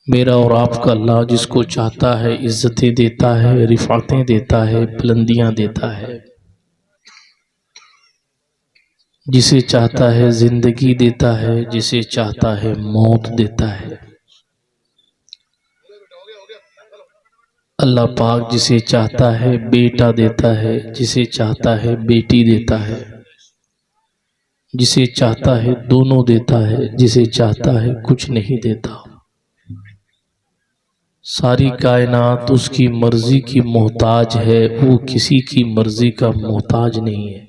मेरा और आपका अल्लाह जिसको चाहता है इज़्ज़तें देता है, रिफ़ातें देता है, बुलंदियाँ देता है। जिसे चाहता है ज़िंदगी देता है, जिसे चाहता है मौत देता है। अल्लाह पाक जिसे चाहता है बेटा देता है, जिसे चाहता है बेटी देता है, जिसे चाहता है दोनों देता है, जिसे चाहता है कुछ नहीं देता। सारी कायनात उसकी मर्जी की मोहताज है, वो किसी की मर्जी का मोहताज नहीं है।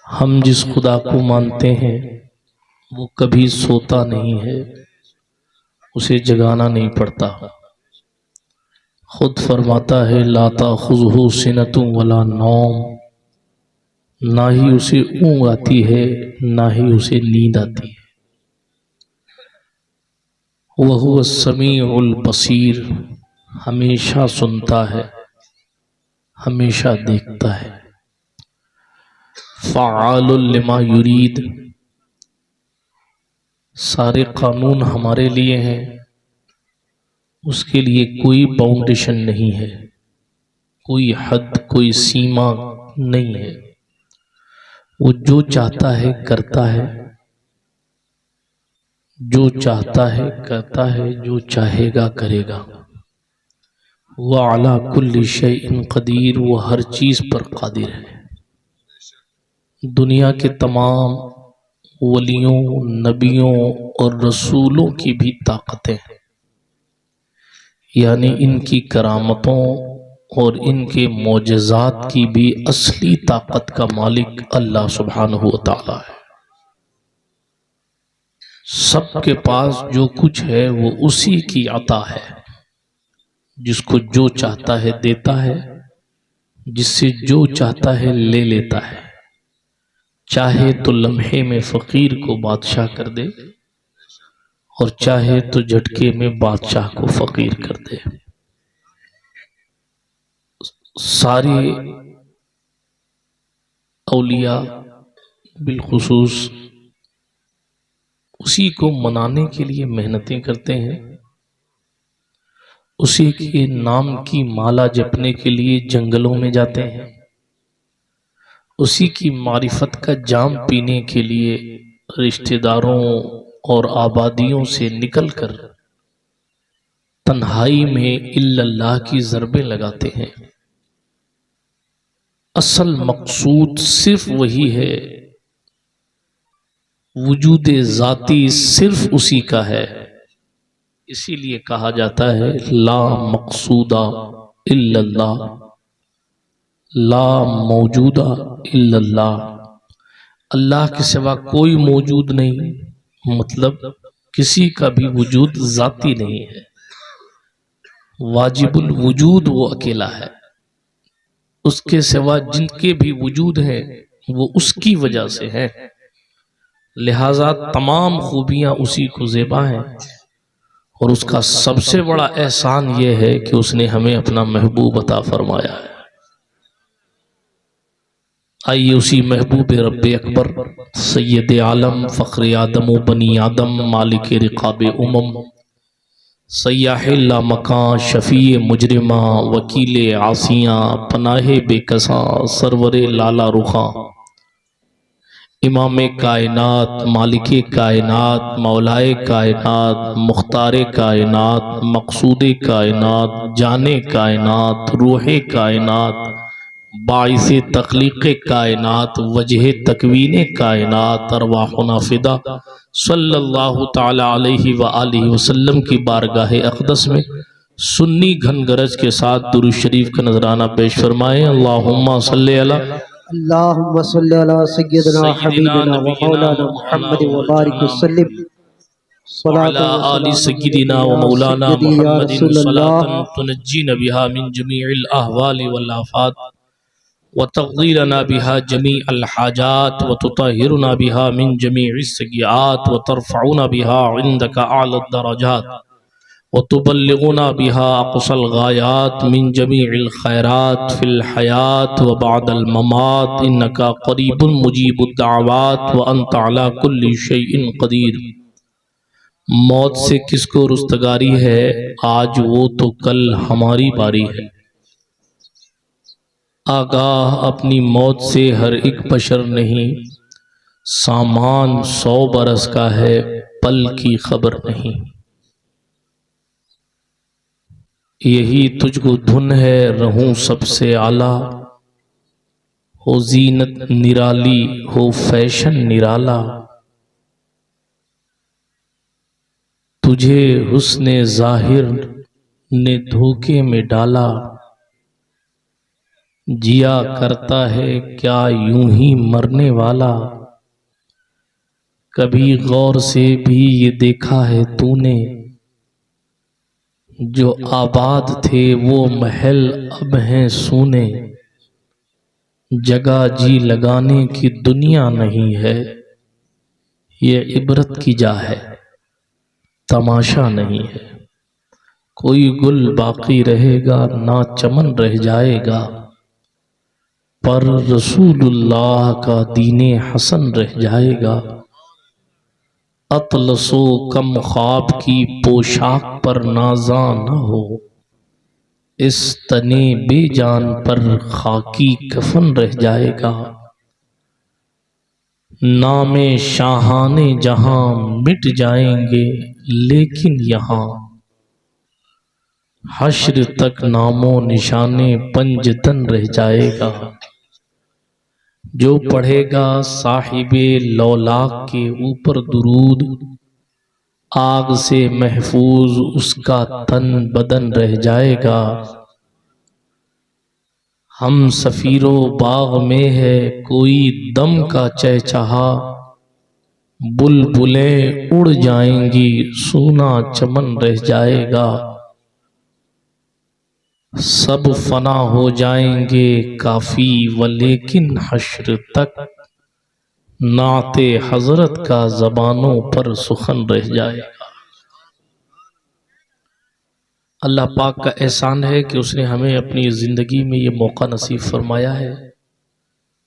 हम जिस खुदा को मानते हैं वो कभी सोता नहीं है, उसे जगाना नहीं पड़ता। खुद फरमाता है ला ताखुज़हु सिनतुन वला नौम, ना ही उसे ऊँघ आती है ना ही उसे नींद आती है। वहुव समीउल बसीर, हमेशा सुनता है, हमेशा देखता है। फ़आलुल लिमा युरीद, सारे कानून हमारे लिए हैं, उसके लिए कोई बाउंडेशन नहीं है, कोई हद कोई सीमा नहीं है। वो जो चाहता है करता है, जो चाहता है करता है, जो चाहेगा करेगा। वह अला कुल्ली शैइन कदीर, वो हर चीज़ पर कादिर है। दुनिया के तमाम वलियों, नबियों और रसूलों की भी ताकतें, यानी इनकी करामतों और इनके मोजज़ात की भी असली ताकत का मालिक अल्लाह सुब्हानहू व तआला है। सबके पास जो कुछ है वो उसी की अता है, जिसको जो चाहता है देता है, जिससे जो चाहता है ले लेता है। चाहे तो लम्हे में फ़कीर को बादशाह कर दे और चाहे तो झटके में बादशाह को फ़कीर कर दे। सारे औलिया बिलखुसूस उसी को मनाने के लिए मेहनतें करते हैं, उसी के नाम की माला जपने के लिए जंगलों में जाते हैं, उसी की मारिफत का जाम पीने के लिए रिश्तेदारों और आबादियों से निकलकर तन्हाई में इल्लल्लाह की ज़रबें लगाते हैं। असल मकसूद सिर्फ वही है, वजूद ज़ाती सिर्फ उसी का है। इसीलिए कहा जाता है ला मकसूदा इल्लल्लाह, ला मौजूदा इल्लल्लाह, अल्लाह के सिवा कोई मौजूद नहीं, मतलब किसी का भी वजूद ज़ाती नहीं है। वाजिबुल वजूद वो अकेला है, उसके सिवा जिनके भी वजूद हैं वो उसकी वजह से हैं। लिहाजा तमाम खूबियाँ उसी को ज़ेबा हैं और उसका सबसे बड़ा एहसान ये है कि उसने हमें अपना महबूब अता फरमाया है। आइए उसी महबूब रब्बे अकबर सैयद आलम फ़ख्र आदम व बनी आदम मालिक रिक़ाब उमम सय्याहिल मकां शफ़ी मुजरिमा वकील आसियाँ पनाहे बेकसा सरवर लाला रुखा इमाम कायनात मालिक कायनात मौलाए कायनात मुख्तार कायनात मकसूद कायनात जाने कायनात रूह कायनात बाइसे तख्लीक़ कायनात वजह तकवीन कायनात अरवाहुना फ़िदा सल्लल्लाहु ताला अलैहि व आलिहि वसल्लम की बारगाह अक़दस में सुन्नी घन गरज के साथ दुरूद शरीफ का नजराना पेश फरमाएं। अल्लाहुम्मा सल्ली अला अल्लाहुम्मा सल्ली अला सय्यिदिना हबीबिना व मौलाना मुहम्मद व बारिक वसल्लिम वअला आलि सय्यिदिना व मौलाना मुहम्मदिन सलातन तुनज्जीना बिहा मिन जमीइल अहवालि वल आफात व तग़दीरना बिहा जमीअल हाजात व तुतहिरुना बिहा मिन जमीइस सय्यात व तरफ़उना बिहा इंदका आला दरजात व तुबल्लिगुना बिहा अक़सल गायात मिन जमीइल खैरात फ़िल हयात व बअदल ममात इन्नका क़रीबुन मुजीबुद दाअवात व अंत अला कुल्ली शैइन क़दीर। मौत से किसको रुस्तगारी है, आज वो तो कल हमारी बारी है। आगाह अपनी मौत से हर एक बशर नहीं, सामान 100 बरस का है, पल की खबर नहीं। यही तुझको धुन है, रहूं सबसे आला, हो जीनत निराली, हो फैशन निराला। तुझे हुस्ने जाहिर ने धोखे में डाला, जिया करता है क्या यूं ही मरने वाला। कभी गौर से भी ये देखा है तूने, जो आबाद थे वो महल अब हैं सूने। जगह जी लगाने की दुनिया नहीं है, ये इबरत की जा है, तमाशा नहीं है। कोई गुल बाकी रहेगा ना चमन रह जाएगा, पर रसूलुल्लाह का दीने हसन रह जाएगा। अतलसो कम ख्वाब की पोशाक पर नाजा न हो, इस तने बेजान पर खाकी कफन रह जाएगा। नामे शाहाने जहां मिट जाएंगे, लेकिन यहाँ हश्र तक नामो निशाने पंजतन रह जाएगा। जो पढ़ेगा साहिबे लौलाक के ऊपर दुरूद, आग से महफूज उसका तन बदन रह जाएगा। हम सफीरो बाग में है कोई दम का चहचहा, बुलबुलें उड़ जाएंगी सूना चमन रह जाएगा। सब फना हो जाएंगे काफी व लेकिन हश्र तक, नाते हजरत का जबानों पर सुखन रह जाएगा। अल्लाह पाक का एहसान है कि उसने हमें अपनी ज़िंदगी में ये मौका नसीब फरमाया है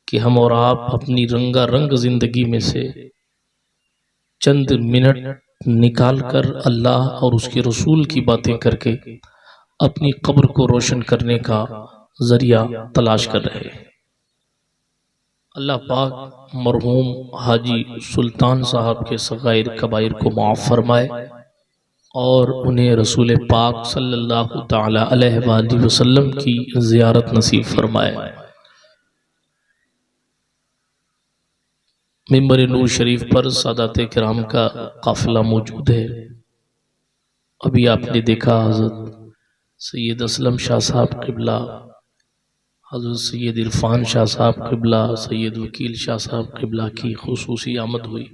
कि हम और आप अपनी रंगारंग ज़िंदगी में से चंद मिनट निकाल कर अल्लाह और उसके रसूल की बातें करके अपनी कब्र को रोशन करने का जरिया तलाश कर रहे हैं। अल्लाह पाक मरहूम हाजी सुल्तान साहब के सगाइर कबाइर को माफ़ फरमाए और उन्हें रसूल पाक सल्लल्लाहु ताला अलैहि वसल्लम की ज़ियारत नसीब फरमाए। मिंबर नूर शरीफ पर सादात किराम का काफिला मौजूद है। अभी आपने देखा हज़रत सैयद असलम शाह साहब क़िबला, हज़रत सैयद इरफान शाह साहब क़िबला, सैयद वकील शाह साहब क़िबला की खुसूसी आमद हुई।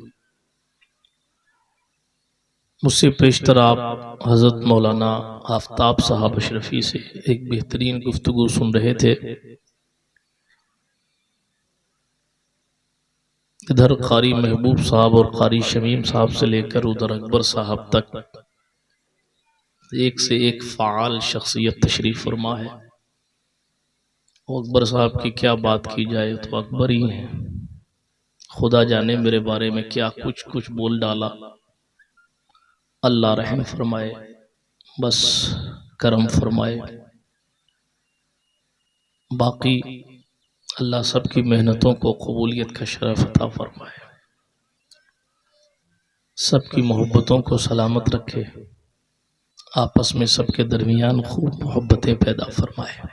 मुझसे पेशतर आप हज़रत मौलाना आफ्ताब साहब अशरफी से एक बेहतरीन गुफ्तगू सुन रहे थे। इधर कारी महबूब साहब और कारी शमीम साहब से लेकर उधर अकबर साहब तक एक से एक फ़ाल शख्सियत तशरीफ़ फरमा है। अकबर साहब की क्या बात की जाए, तो अकबर ही हैं। खुदा जाने मेरे बारे में क्या कुछ कुछ बोल डाला। अल्लाह रहम फरमाए, बस करम फरमाए। बाकी अल्लाह सबकी मेहनतों को कबूलियत का शरफ अता फरमाए, सबकी मोहब्बतों को सलामत रखे, आपस में सबके दरमियान खूब मोहब्बतें पैदा फरमाए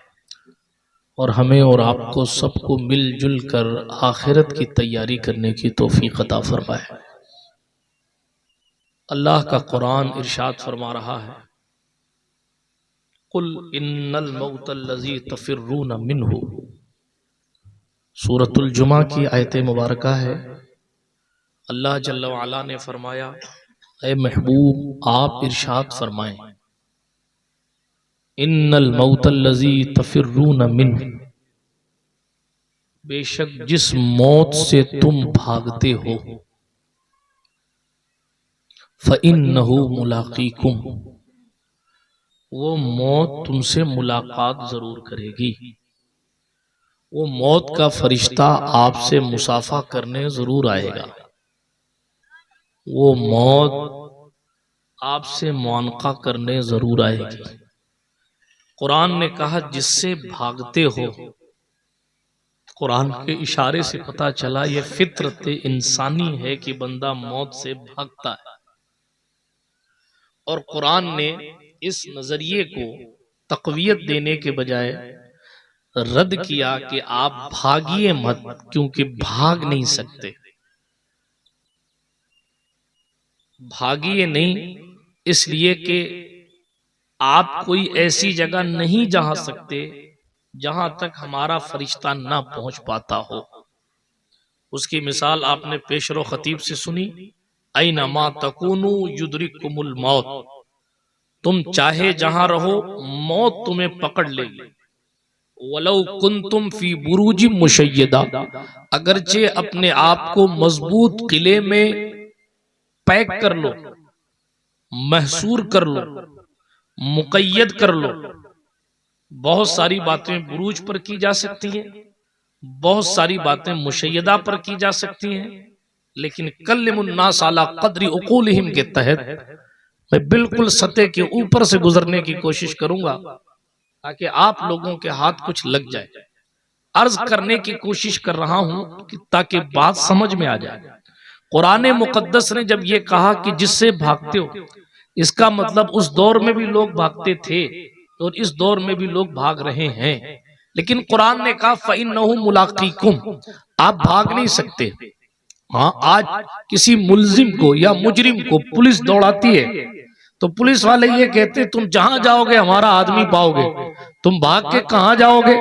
और हमें और आपको सबको मिलजुल कर आखिरत की तैयारी करने की तौफीक अता फरमाए। अल्लाह का कुरान इरशाद फरमा रहा है, कुल इन्नल मौतल्लज़ी तफिर्रून मिन्हु। सूरतुल जुमा की आयत मुबारका है। अल्लाह जल्ल व अला ने फरमाया, ए महबूब आप इरशाद फरमाएं, इन्नल मौतल्लज़ी तफिर्रून मिन्हु, बेशक जिस मौत से तुम भागते हो, फ़इन्नहु मुलाक़ीकुम, वो मौत तुमसे मुलाकात जरूर करेगी। वो मौत का फरिश्ता आपसे मुसाफा करने जरूर आएगा। वो मौत आपसे मुआनका करने जरूर आएगी। कुरान ने कहा जिससे भागते हो, कुरान के इशारे से पता चला ये फितरत इंसानी है कि बंदा मौत से भागता है। और कुरान ने इस नजरिए को तकवीयत देने के बजाय रद्द किया कि आप भागिए मत, क्योंकि भाग नहीं सकते। भागिए नहीं इसलिए कि आप कोई ऐसी जगह नहीं जा सकते जहां तक हमारा फरिश्ता ना पहुंच पाता हो। उसकी मिसाल आपने पेशरो खतीब से सुनी, ऐनमा तकूनु युद्रिकुमुल मौत, तुम चाहे जहां रहो मौत तुम्हें पकड़ लेगी। वलौ कुंतुम फी बुरूज मुशय्यदा, अगरचे अपने आप को मजबूत किले में पैक कर लो, महसूर कर लो, मुकय्यद कर लो। बहुत सारी बातें बुरूज पर की जा सकती हैं, बहुत सारी बातें मुशय्यदा पर की जा सकती हैं, लेकिन कल्लिमुन्नास अला क़द्रि उक़ूलिहिम के तहत मैं बिल्कुल सतह के ऊपर से गुजरने की कोशिश करूंगा ताकि आप लोगों के हाथ कुछ लग जाए। अर्ज करने की कोशिश कर रहा हूं कि ताकि बात समझ में आ जाए। कुरान मुकद्दस ने जब ये कहा कि जिससे भागते हो, इसका मतलब उस दौर में भी लोग भागते थे और इस दौर में भी लोग भाग रहे हैं। लेकिन कुरान ने कहा फ़इन्नहु मुलाक़ीकुम, आप भाग नहीं सकते। हाँ, आज किसी मुल्जिम को या मुजरिम को पुलिस दौड़ाती है तो पुलिस वाले ये कहते तुम जहां जाओगे हमारा आदमी पाओगे, तुम भाग के कहां जाओगे,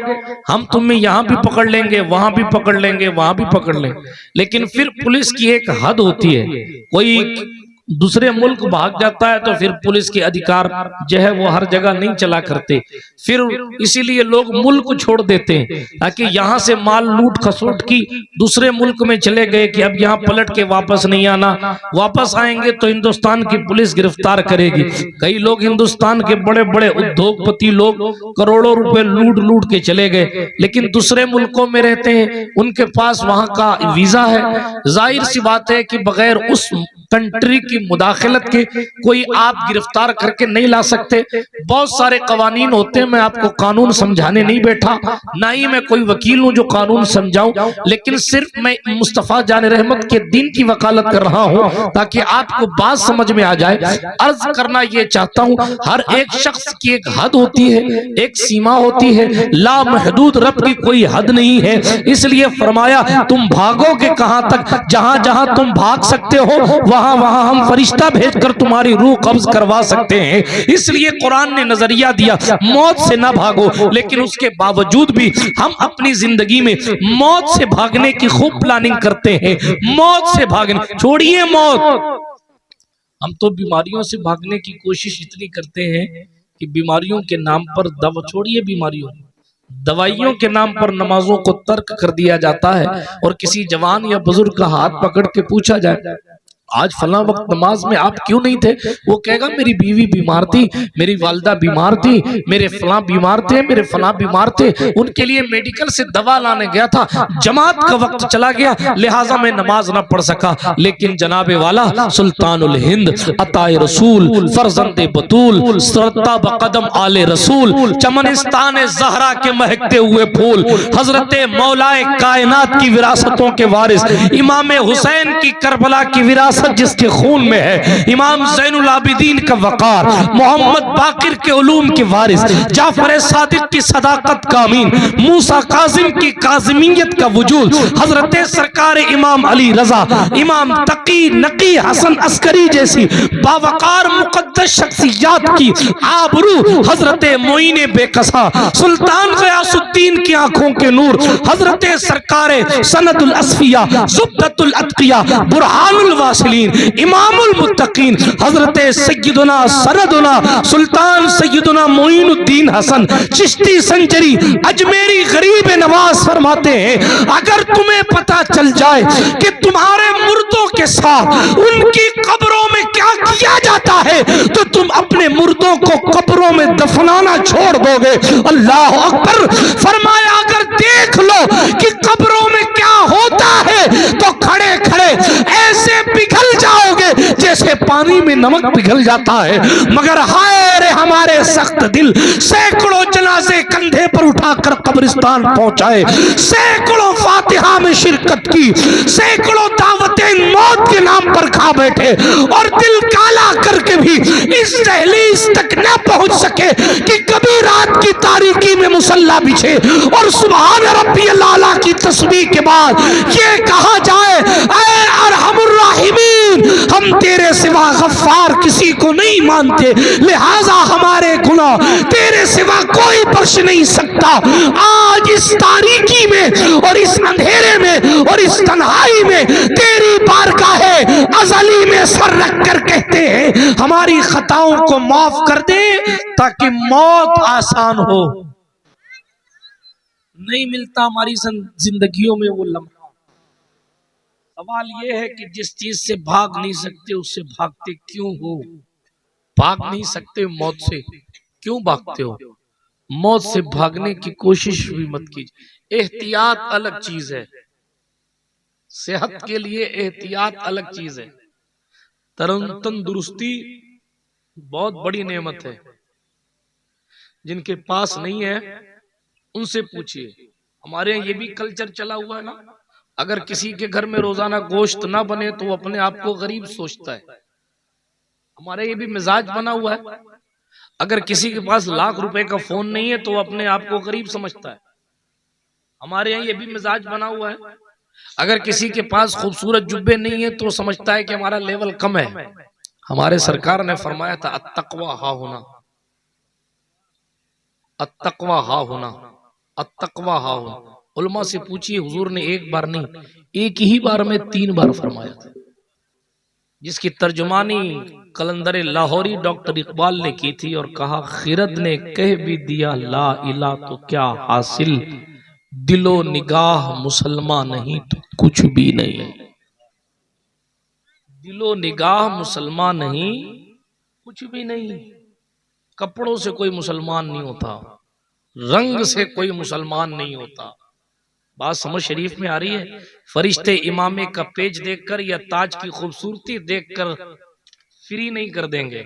हम तुम्हें यहां भी पकड़ लेंगे, वहां भी पकड़ लेंगे, वहां भी पकड़ लेंगे। लेकिन फिर पुलिस की एक हद होती है, कोई दूसरे मुल्क भाग जाता है तो फिर पुलिस के अधिकार जो है वो हर जगह नहीं चला करते, फिर इसीलिए लोग मुल्क छोड़ देते हैं ताकि यहाँ से माल लूट खसोट की दूसरे मुल्क में चले गए कि अब यहाँ पलट के वापस नहीं आना, वापस आएंगे तो हिंदुस्तान की पुलिस गिरफ्तार करेगी। कई लोग हिंदुस्तान के बड़े बड़े उद्योगपति लोग करोड़ों रुपए लूट लूट के चले गए, लेकिन दूसरे मुल्कों में रहते हैं, उनके पास वहां का वीजा है। जाहिर सी बात है कि बगैर उस कंट्री की मुदाखलत के कोई आप गिरफ्तार करके नहीं ला सकते। बहुत सारे कवानीन होते हैं, मैं आपको कानून समझाने नहीं बैठा, ना ही मैं कोई वकील हूं जो कानून समझाऊं, लेकिन सिर्फ मैं मुस्तफा जान रहमत के दीन की वकालत कर रहा हूं ताकि आपको बात समझ में आ जाए। अर्ज करना ये चाहता हूं, हर एक शख्स की एक हद होती है, एक सीमा होती है, ला महदूद रब की कोई हद नहीं है। इसलिए फरमाया तुम भागोगे कहां तक, जहां जहां तुम भाग सकते हो वहां वहां हम फरिश्ता भेजकर तुम्हारी रूह कब्ज करवा सकते हैं। इसलिए कुरान ने नजरिया दिया मौत से ना भागो, लेकिन उसके बावजूद भी हम अपनी जिंदगी में मौत से भागने की खूब प्लानिंग करते हैं। मौत से भागने, छोड़िए मौत, हम तो बीमारियों से भागने की कोशिश इतनी करते हैं कि बीमारियों के नाम पर दवा, छोड़िए बीमारियों, दवाइयों के नाम पर नमाजों को तर्क कर दिया जाता है। और किसी जवान या बुजुर्ग का हाथ पकड़ के पूछा जाए आज फला वक्त नमाज में आप क्यों नहीं थे, वो कहेगा मेरी बीवी बीमार थी, मेरी वालिदा बीमार थी, मेरे फला बीमार थे, मेरे फला बीमार थे, उनके लिए मेडिकल से दवा लाने गया था, जमात का वक्त चला गया लिहाजा मैं नमाज ना पढ़ सका। लेकिन जनाबे वाला सुल्तानुल हिंद, अताए रसूल, फरजंदे बतूल, सरता बकदम आले रसूल, चमनिस्तान ज़हरा के महकते हुए फूल, हजरत मौलाए कायनात की विरासतों के वारिस, इमाम हुसैन की करबला की विरासत जिसके खून में है, इमाम ज़ैनुल आबिदीन का वकार, मोहम्मद बाकिर के उलूम के वारिस, जाफर सादिक की सदाकत का अमीन, मूसा काजिम की काजिमियत का वजूद, हजरत सरकार इमाम अली रजा, इमाम तकी नकी हसन अस्करी जैसी बावकार मुकद्दस शख्सियत की आबरू, हजरत मोइने बेकसा, सुल्तान गयासुद्दीन की आंखों के नूर, हजरत सरकार सनदुल अस्फिया, जुब्दतुल अत्किया, बुरहानुल वासिलीन, इमामुल मुत्तकीन, हजरत सय्यदुना सरदुना सुल्तान सय्यदुना मोइनुद्दीन हसन चिश्ती संजरी अजमेरी गरीब नवाज फरमाते हैं अगर तुम्हें पता चल जाए कि तुम्हारे मुर्दों के साथ उनकी कब्रों में क्या किया जाता है तो तुम अपने मुर्दों को कब्रों में दफनाना छोड़ दोगे। अल्लाह अकबर। फरमाया अगर देख लो कि कब्रों में क्या होता है तो खड़े खड़े ऐसे पिघल जाओगे जैसे मीठे पानी में नमक पिघल जाता है, मगर हाय रे हमारे सख्त दिल, सैकड़ों जनाजे कंधे पर उठाकर कब्रिस्तान पहुंचाए, सैकड़ों फातिहा में शिरकत की, सैकड़ों दावतें मौत के नाम पर खा बैठे और दिल काला करके भी इस दहलीज तक न पहुंच सके कि कभी रात की तारीकी में मुसल्ला बिछे और सुभान रब्बियल आला की तस्बीह के बाद ये कहा जाए, ऐ अरहमुर राहिमीन, हम तेरे सिवा गफ्फार किसी को नहीं मानते, लिहाजा हमारे गुनाह तेरे सिवा कोई बख्श नहीं सकता। आज इस तारीकी में और इस अंधेरे में और इस तन्हाई में तेरी बारगाहे अज़ली में सर रख कर कहते हैं हमारी खताओं को माफ कर दे ताकि मौत आसान हो। नहीं मिलता हमारी जिंदगियों में वो लम्हा। सवाल ये है कि जिस चीज से भाग नहीं सकते उससे भागते क्यों हो? भाग नहीं सकते मौत से, क्यों भागते हो? मौत से भागने की कोशिश भी मत कीजिए। एहतियात अलग चीज है, सेहत के लिए एहतियात अलग चीज है। तंदुरुस्ती बहुत बड़ी नेमत है। जिनके पास नहीं है उनसे पूछिए। हमारे यहाँ ये भी कल्चर चला हुआ है ना, अगर किसी के घर में रोजाना गोश्त ना बने तो वो अपने आप को गरीब सोचता है। हमारे ये भी मिजाज बना हुआ है। अगर किसी के पास लाख रुपए का फोन नहीं है तो वो अपने आप को गरीब समझता है। हमारे यहाँ ये भी मिजाज बना हुआ है। अगर किसी के पास खूबसूरत जुब्बे नहीं है तो वो समझता है कि हमारा लेवल कम है। हमारे सरकार ने फरमाया था अत्तक़वा हा होना, अत्तक़वा हा होना, अत्तक़वा हा होना। उलमा से पूछिए, हुजूर ने एक बार नहीं, एक ही बार में 3 बार फरमाया था, जिसकी तर्जुमानी कलंदर लाहौरी डॉक्टर इकबाल ने की थी और कहा, खिरद ने कह भी दिया ला इला तो क्या हासिल, दिलो निगाह मुसलमान नहीं तो कुछ भी नहीं। दिलो निगाह मुसलमान नहीं कुछ भी नहीं। कपड़ों से कोई मुसलमान नहीं होता, रंग से कोई मुसलमान नहीं होता। बात समझ शरीफ में आ रही है? फरिश्ते इमामे का पेज देखकर या ताज की खूबसूरती देखकर फ्री नहीं कर देंगे।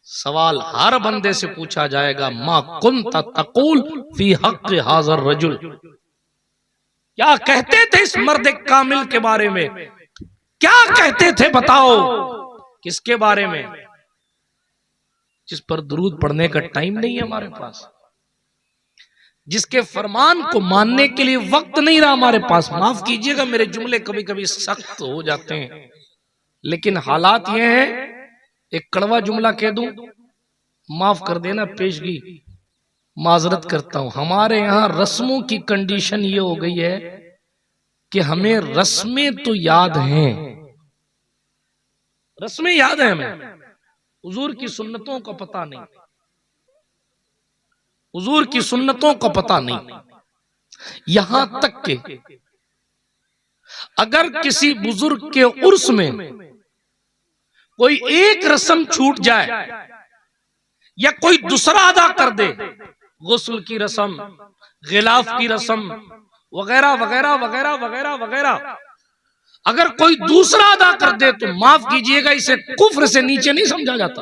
सवाल हर बंदे से पूछा जाएगा, मा कुन्ता तक़ूल फी हक़्क़ि हाज़र रजुल, क्या कहते थे इस मर्द कामिल के बारे में? क्या कहते थे बताओ? किसके बारे में? जिस पर दुरूद पढ़ने का टाइम नहीं है हमारे पास, जिसके फरमान को मानने के लिए वक्त नहीं रहा हमारे पास। माफ कीजिएगा मेरे जुमले कभी कभी सख्त हो जाते हैं, लेकिन हालात ये हैं। एक कड़वा जुमला कह दूं, माफ कर देना पेशगी, माजरत करता हूं। हमारे यहाँ रस्मों की कंडीशन ये हो गई है कि हमें रस्में तो याद हैं, रस्में याद है हमें, हुजूर की सुन्नतों का पता नहीं, हुजूर की सुन्नतों का पता नहीं। यहां तक के अगर किसी बुजुर्ग के उर्स में कोई एक रस्म छूट जाए या कोई दूसरा अदा कर दे, गुस्ल की रस्म, गिलाफ की रस्म वगैरह वगैरह वगैरह वगैरह वगैरह, अगर कोई दूसरा अदा कर दे तो माफ कीजिएगा इसे कुफ्र से नीचे नहीं समझा जाता।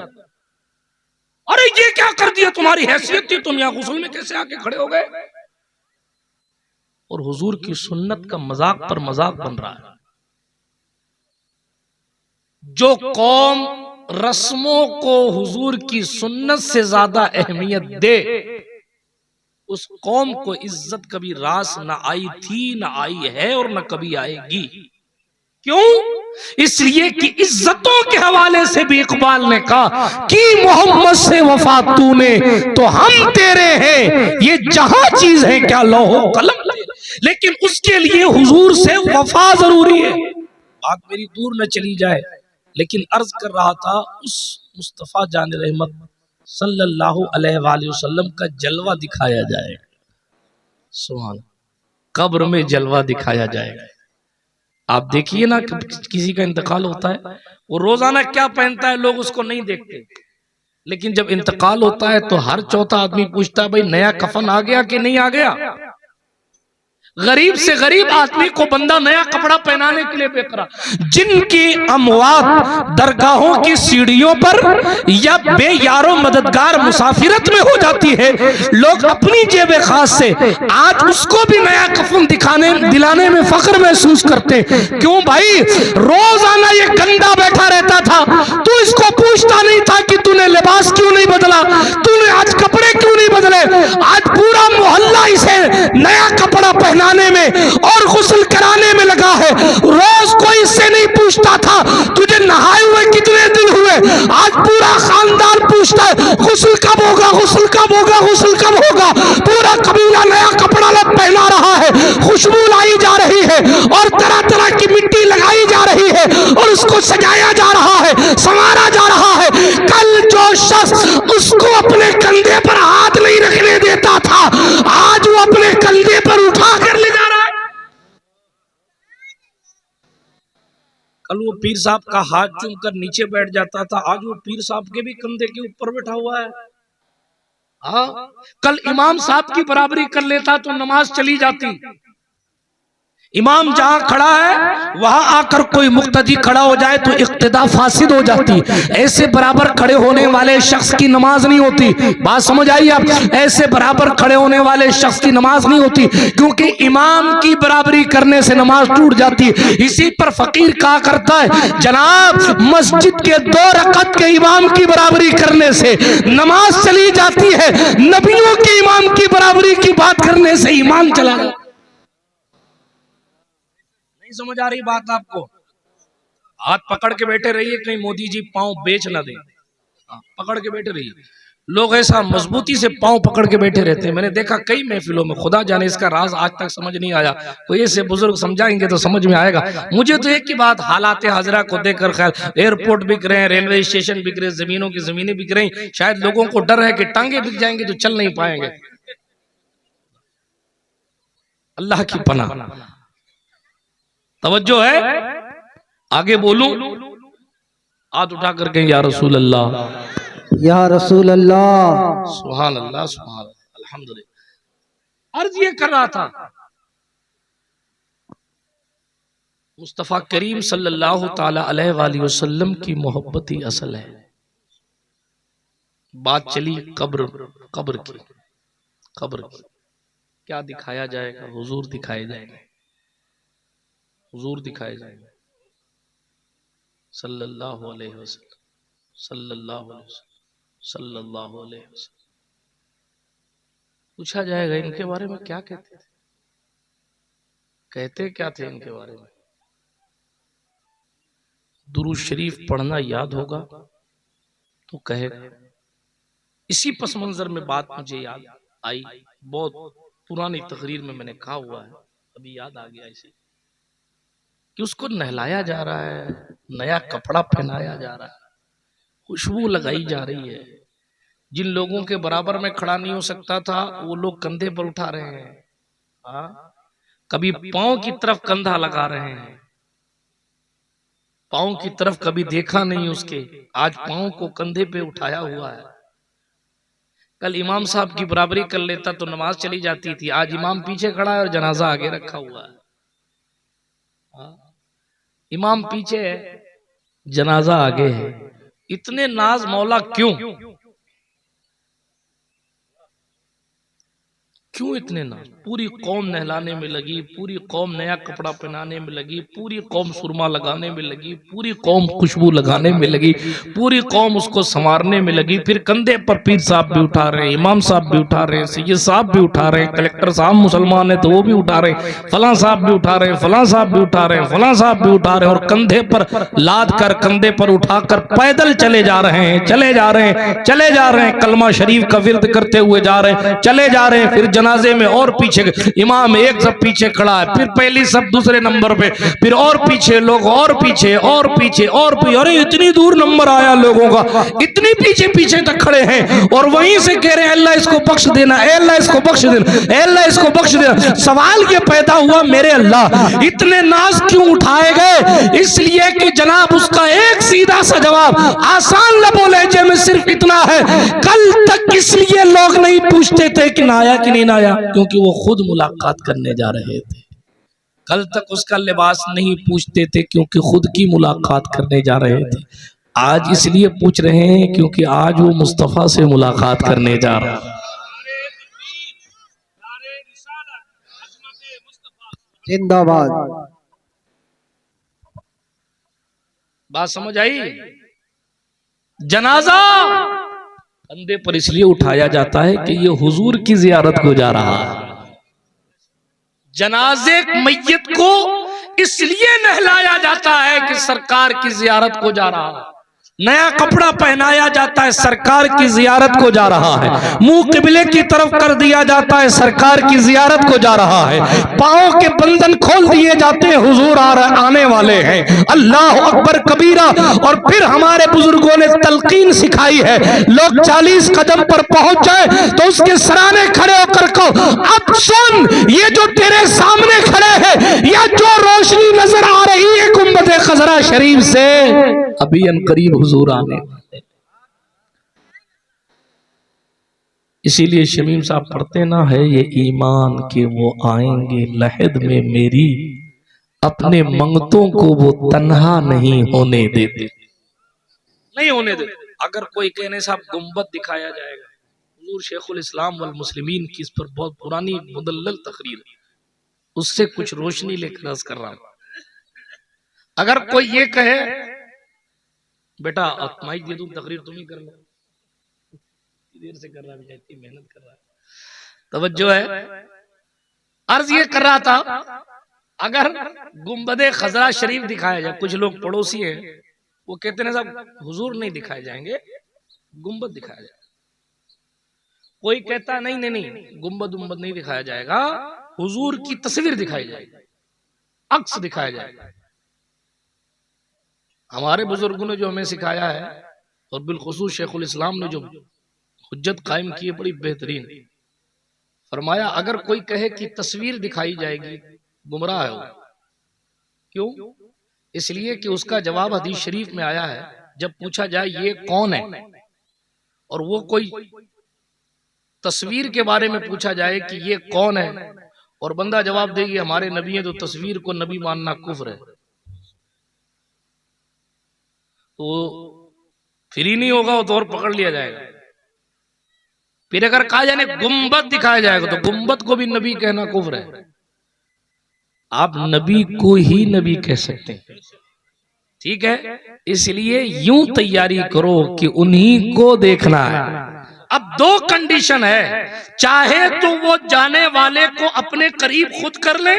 अरे ये क्या कर दिया, तुम्हारी हैसियत थी, तुम यहां गुस्ल में कैसे आके खड़े हो गए? और हुजूर की सुन्नत का मजाक पर मजाक बन रहा है। जो कौम रस्मों को हुजूर की सुन्नत से ज्यादा अहमियत दे, उस कौम को इज्जत कभी रास न आई थी, न आई है और न कभी आएगी। क्यों? इसलिए कि इज्जतों के हवाले से भी इकबाल ने कहा कि मोहम्मद से वफा तूने तो हम तेरे हैं, ये जहां चीज है क्या लौहो कलम, लेकिन उसके लिए हुजूर से वफा जरूरी है। बात मेरी दूर न चली जाए, लेकिन अर्ज कर रहा था उस मुस्तफा जान रहमत सल्लल्लाहु अलैहि वसल्लम का जलवा दिखाया जाएगा। सुभान, कब्र में जलवा दिखाया जाएगा। आप देखिए ना, किसी का इंतकाल होता है, वो रोजाना क्या पहनता है लोग उसको नहीं देखते, लेकिन जब इंतकाल होता है तो हर चौथा आदमी पूछता है भाई नया कफन आ गया कि नहीं आ गया। गरीब से गरीब आदमी को बंदा नया कपड़ा पहनाने के लिए बेकरार, जिनकी अमवात दरगाहों की सीढ़ियों पर या बेयारो मददगार मुसाफिरत में हो जाती है, लोग अपनी जेब खास से आज उसको भी नया कफन दिलाने में फख्र महसूस करते। क्यों भाई, रोजाना ये गंदा बैठा रहता था, तू इसको पूछता नहीं था कि तूने लिबास क्यों नहीं बदला, तूने आज कपड़े क्यों नहीं बदले। आज पूरा मोहल्ला इसे नया कपड़ा पहनाने में और गुस्ल कराने में लगा है। रोज कोई इससे नहीं पूछता था तुझे नहाए हुए कितने दिन हुए, आज पूरा खानदान पूछता है गुस्ल कब होगा, गुस्ल कब होगा, गुस्ल कब होगा। पूरा कबीला नया कपड़ा पहना रहा है, खुशबू लाई जा रही है और तरह तरह की मिट्टी लगाई जा रही है और उसको सजाया जा रहा है, संवारा जा रहा है। कल जो शख्स उसको अपने कंधे पर हाथ नहीं रखने देता था, आज वो अपने कंधे पर उठा कर ले जा रहा है। कल वो पीर साहब का हाथ चूम कर नीचे बैठ जाता था, आज वो पीर साहब के भी कंधे के ऊपर बैठा हुआ है। हाँ, कल इमाम साहब की बराबरी कर लेता तो नमाज चली जाती। इमाम जहां खड़ा है वहां आकर कोई मुक्तदी खड़ा हो जाए तो इक्तिदा फासिद हो जाती। ऐसे बराबर खड़े होने वाले शख्स की नमाज नहीं होती। बात समझ आई आप? ऐसे बराबर खड़े होने वाले शख्स की नमाज नहीं होती, क्योंकि इमाम की बराबरी करने से नमाज टूट जाती। इसी पर फकीर कहा करता है, जनाब मस्जिद के 2 रकअत के इमाम की बराबरी करने से नमाज चली जाती है, नबियों के इमाम की बराबरी की बात करने से ईमान चला जाता। समझ आ रही बात आपको? हाथ पकड़ के बैठे रहिए, कहीं मोदी जी पांव बेच ना दे। पकड़ के बैठे रहिए। लोग ऐसा मजबूती से पांव पकड़ के बैठे रहते हैं, मैंने देखा कई महफिलों में। खुदा जाने इसका राज आज तक समझ नहीं आया। कोई ऐसे बुजुर्ग समझाएंगे तो समझ में आएगा। मुझे तो एक ही बात, हालात हाजरा को देखकर, खैर एयरपोर्ट बिक रहे हैं, रेलवे स्टेशन बिक रहे हैं, जमीनों की जमीनें बिक रही, शायद लोगों को डर है कि टांगे बिक जाएंगे तो चल नहीं पाएंगे। अल्लाह की पनाह, तवज्जो है? आगे बोलूं? हाथ उठा कर कहें या रसूल अल्लाह, या रसूल अल्लाह, सुभान अल्लाह, सुभान अल्लाह, अल्हम्दुलिल्लाह। अर्ज ये कर रहा था, मुस्तफा करीम सल्लल्लाहु ताला अलैहि वसल्लम की मोहब्बत ही असल है। बात चली कब्र की। क्या दिखाया जाएगा? हुजूर दिखाए जाएंगे, हुजूर दिखाए जाएंगे सल्लल्लाहु अलैहि वसल्लम, सल्लल्लाहु अलैहि वसल्लम, सल्लल्लाहु अलैहि वसल्लम। पूछा जाएगा इनके बारे में क्या कहते थे, कहते क्या थे इनके बारे में। दुरूद शरीफ पढ़ना याद होगा तो कहेगा। इसी पस मंजर में बात मुझे याद आई, बहुत पुरानी तकरीर में मैंने कहा हुआ है, अभी याद आ गया इसे, कि उसको नहलाया जा रहा है, नया कपड़ा पहनाया जा रहा है, खुशबू लगाई जा रही है। जिन लोगों के बराबर में खड़ा नहीं हो सकता था वो लोग कंधे पर उठा रहे हैं। हाँ, कभी पांव की तरफ कंधा लगा रहे हैं, पांव की तरफ कभी देखा नहीं उसके, आज पांव को कंधे पे उठाया हुआ है। कल इमाम साहब की बराबरी कर लेता तो नमाज चली जाती थी, आज इमाम पीछे खड़ा है और जनाजा आगे रखा हुआ है। इमाम पीछे है, जनाजा आगे है। इतने नाज मौला क्यों इतने नाज? पूरी कौम नहलाने में लगी, पूरी कौम नया कपड़ा पहनाने में लगी, पूरी कौम सुरमा लगाने में लगी, पूरी कौम खुशबू लगाने में लगी, पूरी कौम उसको संवारने में लगी। फिर कंधे पर पीर साहब भी उठा रहे हैं, इमाम साहब भी उठा रहे हैं, सैयद साहब भी उठा रहे हैं, कलेक्टर साहब मुसलमान है तो वो भी उठा रहे हैं, फलां साहब भी उठा रहे हैं, फलां साहब भी उठा रहे हैं, फलां साहब भी उठा रहे हैं, और कंधे पर लाद कर, कंधे पर उठाकर पैदल चले जा रहे हैं, चले जा रहे हैं, चले जा रहे हैं, कलमा शरीफ का विर्द करते हुए जा रहे हैं, चले जा रहे हैं। फिर जनाजे में और पीछे इमाम एक सब पीछे खड़ा है, फिर पहली सब दूसरे नंबर पे, फिर और पीछे लोग, और पीछे और पीछे और पीछे। अरे इतनी दूर नंबर आया लोगों का, इतनी पीछे पीछे तक खड़े हैं और वहीं से कह रहे हैं अल्लाह इसको बख्श देना, अल्लाह इसको बख्श देना, अल्लाह इसको बख्श देना। सवाल ये पैदा हुआ, मेरे अल्लाह इतने नाज क्यों उठाए गए? इसलिए कि जनाब उसका एक सीधा सा जवाब आसान लबों लहजे में सिर्फ इतना है, कल तक इसलिए लोग नहीं पूछते थे कि नहाया कि नहीं दिन आया? क्योंकि वो खुद मुलाकात करने जा रहे थे। कल तक उसका लिबास नहीं पूछते थे क्योंकि खुद की मुलाकात करने जा रहे थे। आज इसलिए पूछ रहे हैं क्योंकि आज वो मुस्तफा से मुलाकात करने जा रहा है। जिंदाबाद। बात समझ आई? जनाजा कंधे पर इसलिए उठाया जाता है कि ये हुजूर की जियारत को जा रहा है। जनाजे मैयत को इसलिए नहलाया जाता है कि सरकार की जियारत को जा रहा है। नया कपड़ा पहनाया जाता है, सरकार की जियारत को जा रहा है। मुंह किबले की तरफ कर दिया जाता है, सरकार की जियारत को जा रहा है। पांव के बंधन खोल दिए जाते हैं, हुजूर आने वाले हैं। अल्लाह अकबर कबीरा। और फिर हमारे बुजुर्गों ने तलकीन सिखाई है, लोग 40 कदम पर पहुंच जाए तो उसके सराहने खड़े होकर कहो, अब सुन, ये जो तेरे सामने खड़े हैं या जो रोशनी नजर आ रही है गुंबद खजरा शरीफ से, अभी अनकरीब हुजूर आने वाले। इसीलिए शमीम साहब पढ़ते ना है, ये ईमान के वो आएंगे लहद में मेरी, अपने मंगतों को वो तन्हा नहीं होने देते, नहीं होने देते। अगर कोई कहने साहब गुंबद दिखाया जाएगा, हुजूर शेखुल इस्लाम वल मुस्लिमीन की इस पर बहुत पुरानी मुदल्लल तकरीर है, उससे कुछ रोशनी लेकर अर्ज कर रहा हूं। अगर कोई ये कहे बेटा माइक दे दूं, तकरीर तुम ही कर लो, देर से कर रहा है, इतनी मेहनत कर रहा है, तवज्जो है। अर्ज ये कर रहा था, अगर गुंबदे खजरा शरीफ दिखाया जाए, कुछ लोग पड़ोसी हैं वो कहते हैं साहब हुजूर नहीं दिखाए जाएंगे, गुंबद दिखाया जाए। कोई कहता नहीं नहीं नहीं, गुंबद गुंबद नहीं दिखाया जाएगा, हुजूर की तस्वीर दिखाई जाएगी, अक्स दिखाया जाएगा। हमारे बुजुर्गों ने जो हमें सिखाया है, और बिलखुसूस शेखुल इस्लाम ने जो हुज्जत कायम की है, बड़ी बेहतरीन। फरमाया अगर कोई कहे कि तस्वीर दिखाई जाएगी, गुमराह है वो। क्यों? इसलिए कि उसका जवाब हदीस शरीफ में आया है, जब पूछा जाए ये कौन है, और वो कोई तस्वीर के बारे में पूछा जाए कि ये कौन है, और बंदा जवाब दे ये हमारे नबी है, तो तस्वीर को नबी मानना कुफ्र है, तो फिर ही नहीं होगा, वो तो और पकड़ लिया जाएगा। फिर अगर कहा जाए गुंबद दिखाया जाएगा, तो गुंबद को भी नबी कहना कुफ्र है। आप नबी को ही नबी कह सकते हैं, ठीक है? इसलिए यूं तैयारी करो कि उन्हीं को देखना है। अब दो कंडीशन है, चाहे तो वो जाने वाले को अपने करीब खुद कर ले,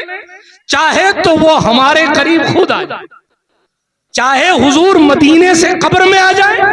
चाहे तो वो हमारे करीब खुद आ जाए। चाहे हुजूर मदीने से कब्र में आ जाए,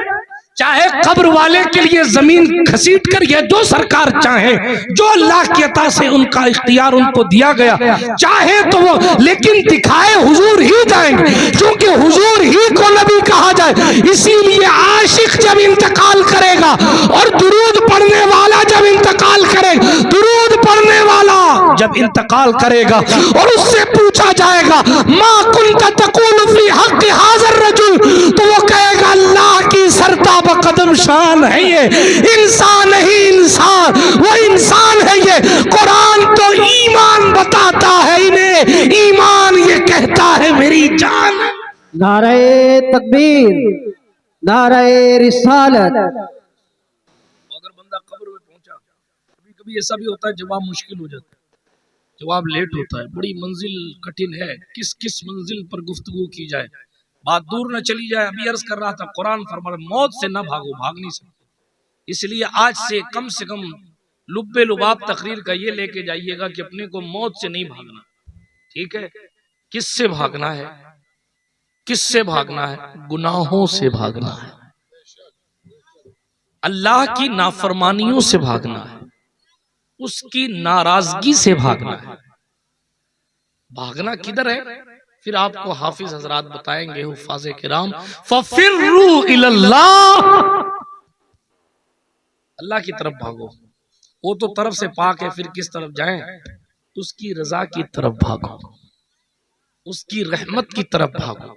चाहे कब्र वाले के लिए जमीन घसीट कर, ये जो सरकार चाहे, जो अल्लाह की अता से उनका इख्तियार उनको दिया गया, चाहे तो वो, लेकिन दिखाए हुजूर ही जाएंगे, क्योंकि हुजूर ही को नबी कहा जाए। इसीलिए आशिक जब इंतकाल करेगा और दुरूद पढ़ने वाला जब इंतकाल करेगा, दुरूद पढ़ने वाला जब इंतकाल करेगा और उससे पूछा जाएगा मा कुन्ता तक़ूलु फी हक़्क़ हाज़र रजुल, तो वो कहेगा अल्लाह की सरताब कदम शान है, ये इंसान नहीं इंसान, वो इंसान है। ये कुरान तो ईमान बताता है इन्हें, ईमान ये कहता है मेरी जान। नारे तकबीर, नारे रिसालत। अगर बंदा कब्र में पहुंचा, कभी कभी ऐसा भी होता है जवाब मुश्किल हो जाता है, जवाब लेट होता है, बड़ी मंजिल कठिन है, किस किस मंजिल पर गुफ्तगू की जाए, बात दूर न चली जाए। अभी अर्ज कर रहा था, कुरान फरमा मौत से न भागो, भाग नहीं सकते। इसलिए आज से कम लुब्बे लुबाब तकरीर का ये लेके जाइएगा कि अपने को मौत से नहीं भागना, ठीक है? किससे भागना है? किससे भागना है? गुनाहों से भागना है, अल्लाह की नाफरमानियों से भागना है, उसकी नाराजगी से भागना है। भागना किधर है? फिर आपको हाफिज हजरात बताएंगे, हुफ़ाज़े किराम, फ़फ़िर्रू इलल्लाह, अल्लाह की तरफ भागो। वो तो तरफ से पाक है, फिर किस तरफ जाएं? उसकी रजा की तरफ भागो, उसकी रहमत की तरफ भागो।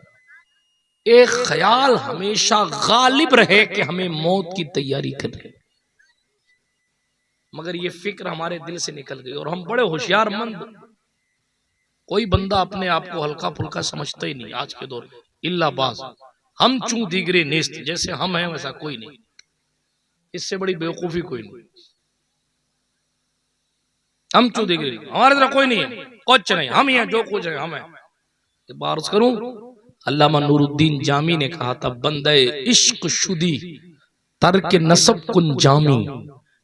एक ख्याल हमेशा गालिब रहे कि हमें मौत की तैयारी करनी, मगर ये फिक्र हमारे दिल से निकल गई और हम बड़े होशियारमंद। कोई बंदा अपने आप को हल्का फुल्का समझता ही नहीं आज के दौर में, इल्ला बाज। हम चूं दिगरे नेस्त, जैसे हम हैं वैसा कोई नहीं। इससे बड़ी बेवकूफी कोई नहीं। हम चूं दिगरे, हमारे तरह कोई नहीं है, कुछ नहीं, हम ही हैं, जो कुछ है हम हैं। बात करूं, अल्लामा नूरुद्दीन जामी ने कहा था, बंदे इश्क शुदी तर्क नसब कुन जामी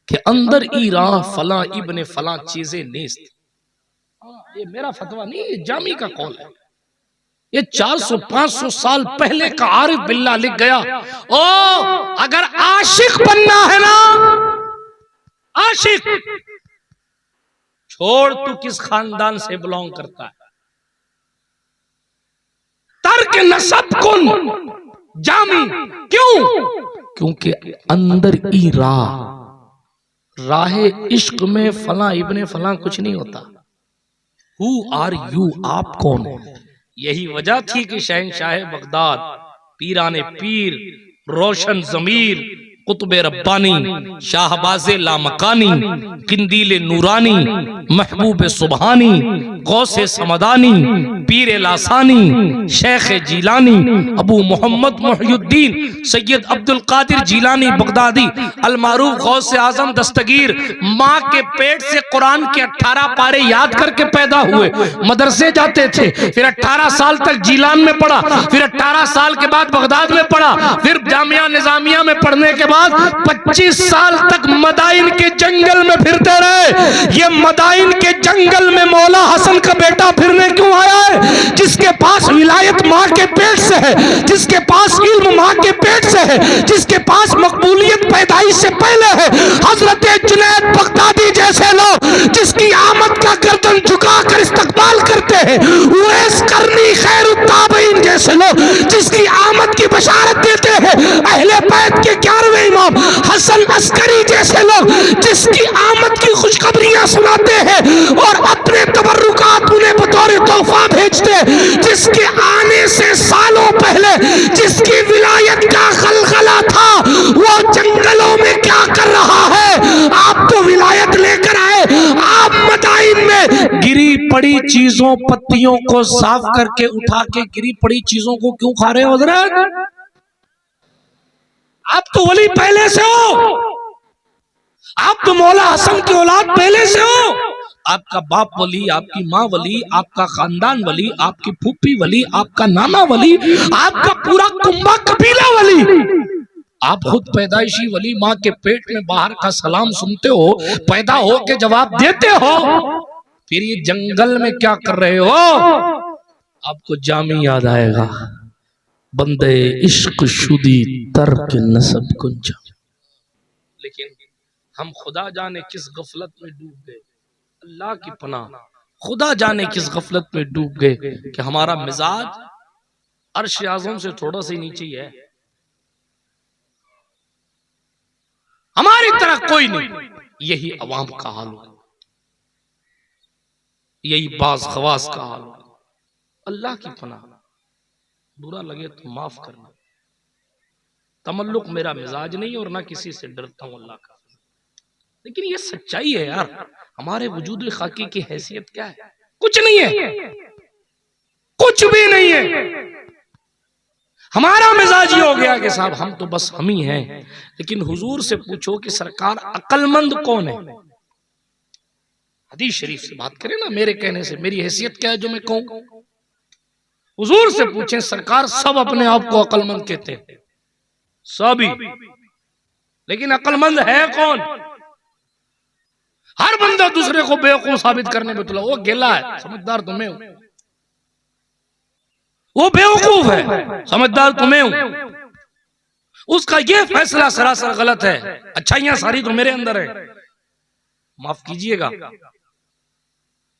के अंदर ई राह फला इब्ने फला चीजें नेस्त। ये मेरा फतवा नहीं, ये जामी का कौल है। ये 400-500 साल पहले का आरिफ बिल्ला लिख गया। ओ अगर आशिक बनना है ना, आशिक, छोड़ तू किस खानदान से बिलोंग करता है, तर्क नसब कुन जामी। क्यों? क्योंकि अंदर ई राह इश्क में फला इब्ने फला कुछ नहीं होता। हु आर यू, आप कौन हो? यही वजह थी कि शहंशाह बगदाद, पीराने पीर, रोशन जमीर, कुतुबे रब्बानी, शाहबाजे लामकानी, किंदीले नूरानी, महबूब सुबहानी, गौसे समदानी, पीर लासानी, शेख जीलानी, अबू मोहम्मद मुहय्युद्दीन सैयद अब्दुल कादिर जीलानी बगदादी अलमारूफ गौसे आजम दस्तगीर माँ के पेट से कुरान के 18 पारे याद करके पैदा हुए, मदरसे जाते थे, फिर 18 साल तक जीलान में पढ़ा, फिर 18 साल के बाद बगदाद में पढ़ा, फिर जामिया निजामिया में पढ़ने के बाद 25 साल तक मदाइन के जंगल में फिरते रहे। ये मदाइन के जंगल में मौला हसन का बेटा फिरने क्यों आया है? जिसके पास विलायत माँ के पेट से है, जिसके पास इल्म माँ के पेट से है, जिसके पास मकबूलियत पैदाइश से पहले है। हजरत जुनैद बगदादी जैसे लोग जिसकी आमद का गर्दन झुकाकर इस्तकबाल करते हैं, उवैस करनी खैरुत ताबईन जैसे लोग जिसकी आमद की बशारत देते हैं, अहले बैत के 11वें इमाम हसन अस्करी जैसे लोग जिसकी आमद की खुशखबरियां सुनाते हैं और अपने तबर्रुकात उन्हें बतौर तोहफा भेजते हैं, जिसके आने से सालों पहले जिसकी विलायत का खलखला था, वो जंगलों में क्या कर रहा है? आप तो विलायत लेकर आए, आप मदाइन में गिरी पड़ी चीजों पत्तियों को साफ करके उठा के गिरी पड़ी चीजों को क्यों खा रहे हो हजरत? आप तो वली पहले से हो, आप तो मौला हसन की औलाद पहले से हो। आपका बाप वली, आपकी माँ वली, आपका खानदान वली, आपकी फूफी वली, आपका नाना वली, आपका पूरा कुंबा कबीला वली। आप खुद पैदाइशी वली, माँ के पेट में बाहर का सलाम सुनते हो, पैदा हो के जवाब देते हो, फिर ये जंगल में क्या कर रहे हो? आपको जामी याद आएगा, बंदे इश्क शुदी तर्क नसब कुंजा। लेकिन हम खुदा जाने किस गफलत में डूब गए, अल्लाह की पनाह, खुदा जाने किस गफलत में डूब गए कि हमारा मिजाज अर्श आज़म से थोड़ा सा नीचे ही है। हमारी तरह कोई नहीं। यही अवाम का हाल हो, यही बाज खवास का हाल हो। अल्लाह की पनाह, बुरा लगे तो माफ करना। तमल्लुक मेरा मिजाज नहीं और ना किसी से डरता हूं अल्लाह का, लेकिन ये सच्चाई है यार। हमारे वजूद खाकी की हैसियत क्या है? कुछ नहीं है, कुछ भी नहीं है। हमारा मिजाज ये हो गया कि साहब हम तो बस हम ही हैं। लेकिन हुजूर से पूछो कि सरकार अक्लमंद कौन है? हदीस शरीफ से बात करें ना, मेरे कहने से मेरी हैसियत क्या है जो मैं कहूं? हुजूर से पूछें, सरकार सब अपने आप को अक्लमंद कहते हैं, सभी, लेकिन अक्लमंद है कौन? हर बंदा दूसरे को बेवकूफ साबित करने में तुला। वो गेला है, समझदार तुम्हें हूं। वो बेवकूफ है, समझदार तुम्हें हूं। उसका ये फैसला सरासर गलत है, अच्छाइयां सारी तो मेरे अंदर है, माफ कीजिएगा।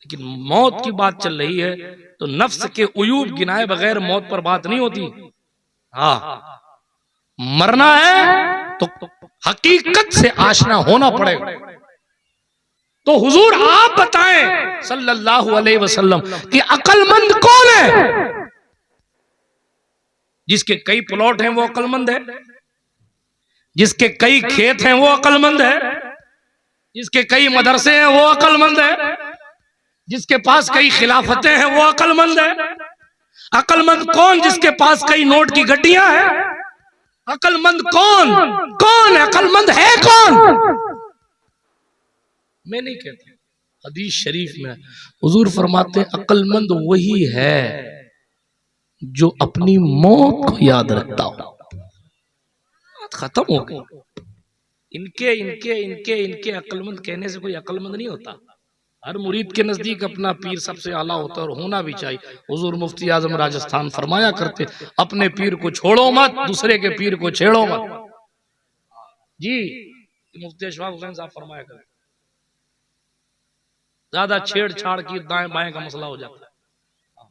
लेकिन मौत की बात चल रही है तो नफ्स के उयूब गिनाए बगैर मौत पर बात नहीं होती। हाँ, मरना है तो हकीकत से आशना होना पड़ेगा। तो हुजूर आप बताएं सल्लल्लाहु अलैहि वसल्लम कि अक्लमंद कौन है? जिसके कई प्लॉट हैं वो अक्लमंद है, जिसके कई खेत हैं वो अक्लमंद है, जिसके कई मदरसे हैं वो अक्लमंद है, जिसके पास कई खिलाफतें हैं वो अक्लमंद है। अक्लमंद कौन? जिसके पास कई नोट की गड्डियां हैं। अक्लमंद कौन? कौन अक्लमंद है? कौन? मैं नहीं कहता, हदीस शरीफ में हुजूर फरमाते हैं अक्लमंद वही है जो अपनी मौत को याद रखता हो। खत्म हो गई। इनके इनके इनके इनके अक्लमंद कहने से कोई अक्लमंद नहीं होता। हर मुरीद के नजदीक अपना पीर सबसे आला होता है और होना भी चाहिए। हुजूर मुफ्ती आजम राजस्थान फरमाया करते, अपने पीर को छोड़ो मत, दूसरे के पीर को छेड़ो मत। जी मुफ्ती अशफाक हुसैन साहब फरमाया करते, ज्यादा छेड़छाड़ की दाएं बाएं का मसला हो जाता है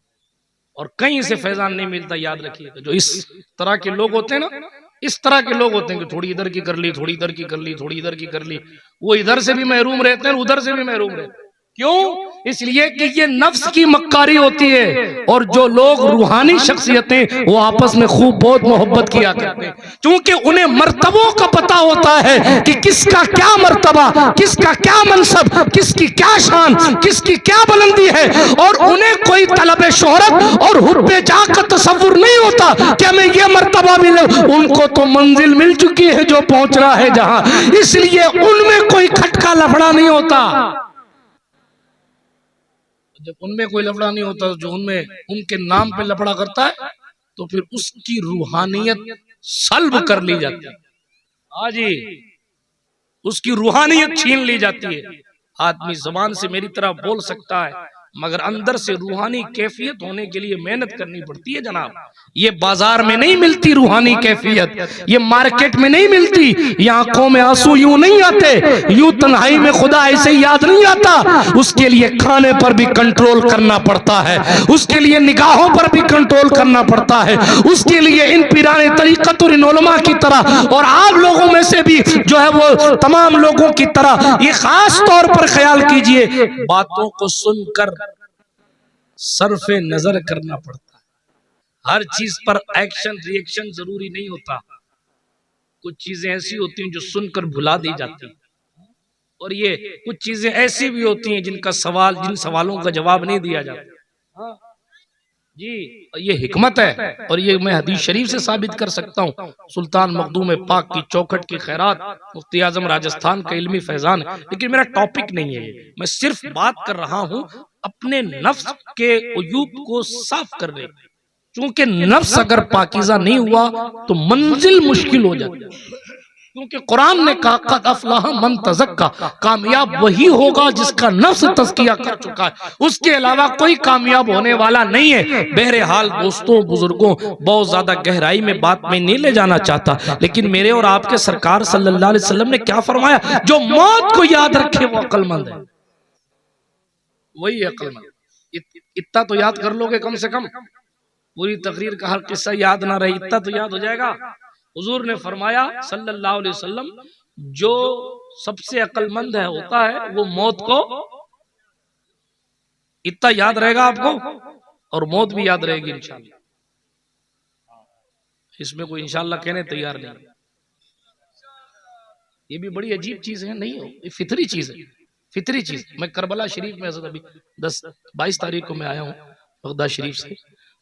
और कहीं से फैजान नहीं मिलता। याद रखिएगा, जो इस तरह के लोग होते हैं ना, इस तरह के लोग होते हैं कि थोड़ी इधर की कर ली, थोड़ी इधर की कर ली, थोड़ी इधर की कर ली, वो इधर से भी महरूम रहते हैं, उधर से भी महरूम रहते हैं। क्यों? इसलिए कि ये नफ्स की मक्कारी होती है। और जो लोग रूहानी शख्सियतें वो आपस में खूब बहुत मोहब्बत किया करते हैं, क्योंकि उन्हें मर्तबों का पता होता है कि किसका क्या मर्तबा, किसका क्या मनसब, किसकी क्या शान, किसकी क्या बुलंदी है। और उन्हें कोई तलब शोहरत और हुब्बे जा का तसव्वुर नहीं होता कि हमें ये मर्तबा मिले। उनको तो मंजिल मिल चुकी है जो पहुंचना है जहां, इसलिए उनमें कोई खटका लफड़ा नहीं होता। जब उनमें कोई लफड़ा नहीं होता, जो उनमें उनके नाम पे लफड़ा करता है तो फिर उसकी रूहानियत सल्ब कर ली जाती है। हाँ जी, उसकी रूहानियत छीन ली जाती है। आदमी जबान से मेरी तरह बोल सकता है, मगर अंदर से रूहानी कैफियत होने के लिए मेहनत करनी पड़ती है जनाब। ये बाजार में नहीं मिलती रूहानी कैफियत, ये मार्केट में नहीं मिलती। ये आंखों में आंसू यूं नहीं आते, यूं तन्हाई में खुदा ऐसे याद नहीं आता। उसके लिए खाने पर भी कंट्रोल करना पड़ता है, उसके लिए निगाहों पर भी कंट्रोल करना पड़ता है, उसके लिए इन पीराने तरीकत और इन उलमा की तरह और आप लोगों में से भी जो है वो तमाम लोगों की तरह ये खास तौर पर ख्याल कीजिए, बातों को सुनकर सरफे नजर करना पड़ता है। हर चीज पर एक्शन रिएक्शन जरूरी नहीं होता। कुछ चीजें ऐसी होती हैं जो सुनकर भुला दी जाती हैं, और ये कुछ चीजें ऐसी भी होती हैं जिन सवालों का जवाब नहीं दिया जाता। जी, ये हिकमत है और ये मैं हदीस शरीफ से साबित कर सकता हूँ। सुल्तान मखदूम पाक की चौखट की खैरात, मुफ्ती आजम राजस्थान का इल्मी फैजान है, लेकिन मेरा टॉपिक नहीं है ये। मैं सिर्फ बात कर रहा हूँ अपने नफ्स के उयूब को साफ करने, क्योंकि नफ्स अगर पाकीज़ा नहीं हुआ तो मंजिल मुश्किल हो जाती है। क्योंकि कुरान ने कहा कद अफलाह मन तज़क्का, कामयाब वही होगा जिसका नफ्स तज़किया कर चुका है, उसके अलावा कोई कामयाब होने वाला नहीं है। बहरहाल दोस्तों बुजुर्गों, बहुत ज्यादा गहराई में बात में नहीं ले जाना चाहता, लेकिन मेरे और आपके सरकार सल्लल्लाहु अलैहि वसल्लम ने क्या फरमाया, जो मौत को याद रखे वो अक्लमंद है, वही अक्लमंद। इतना तो याद कर लोगे कम से कम, पूरी तकरीर का हर किस्सा याद ना रही, इतना तो याद हो जाएगा। हुजूर ने फरमाया सल्लल्लाहु अलैहि वसल्लम, जो सबसे अक्लमंद है होता है वो मौत को, इतना याद रहेगा आपको, और मौत भी याद रहेगी इंशाअल्लाह। इसमें कोई इंशाअल्लाह कहने तैयार नहीं। ये भी बड़ी अजीब चीज है, नहीं हो, ये फितरी चीज है, फितरी चीज। मैं करबला शरीफ में अभी 22 तारीख को मैं आया हूँ बगदाद शरीफ से,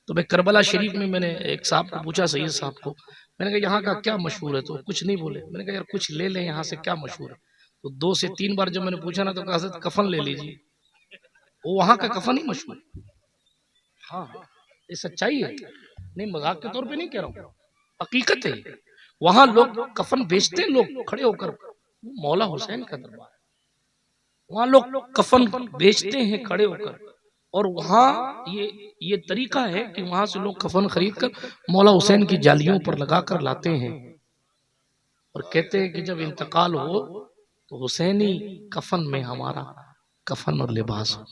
तो मैं करबला शरीफ में मैंने एक साहब को पूछा, सैयद साहब को, मैंने कहा यहाँ का क्या मशहूर है, तो कुछ नहीं बोले। मैंने कहा यार कुछ ले लें यहाँ से, क्या मशहूर है। तो 2 से 3 बार जब मैंने पूछा ना, तो कहा कफन ले लीजिए, वो वहां का कफन ही मशहूर। हाँ ये सच्चाई है, नहीं मजाक के तौर पे नहीं कह रहा हूँ, हकीकत है। वहां लोग कफन बेचते हैं, लोग खड़े होकर, मौला हुसैन का दरबार, वहां लोग कफन बेचते हैं खड़े होकर, और वहां ये तरीका है कि वहां से लोग कफन खरीद कर मौला हुसैन की जालियों पर लगाकर लाते हैं, और कहते हैं कि जब इंतकाल हो तो हुसैनी कफन में हमारा कफन और लिबास हो।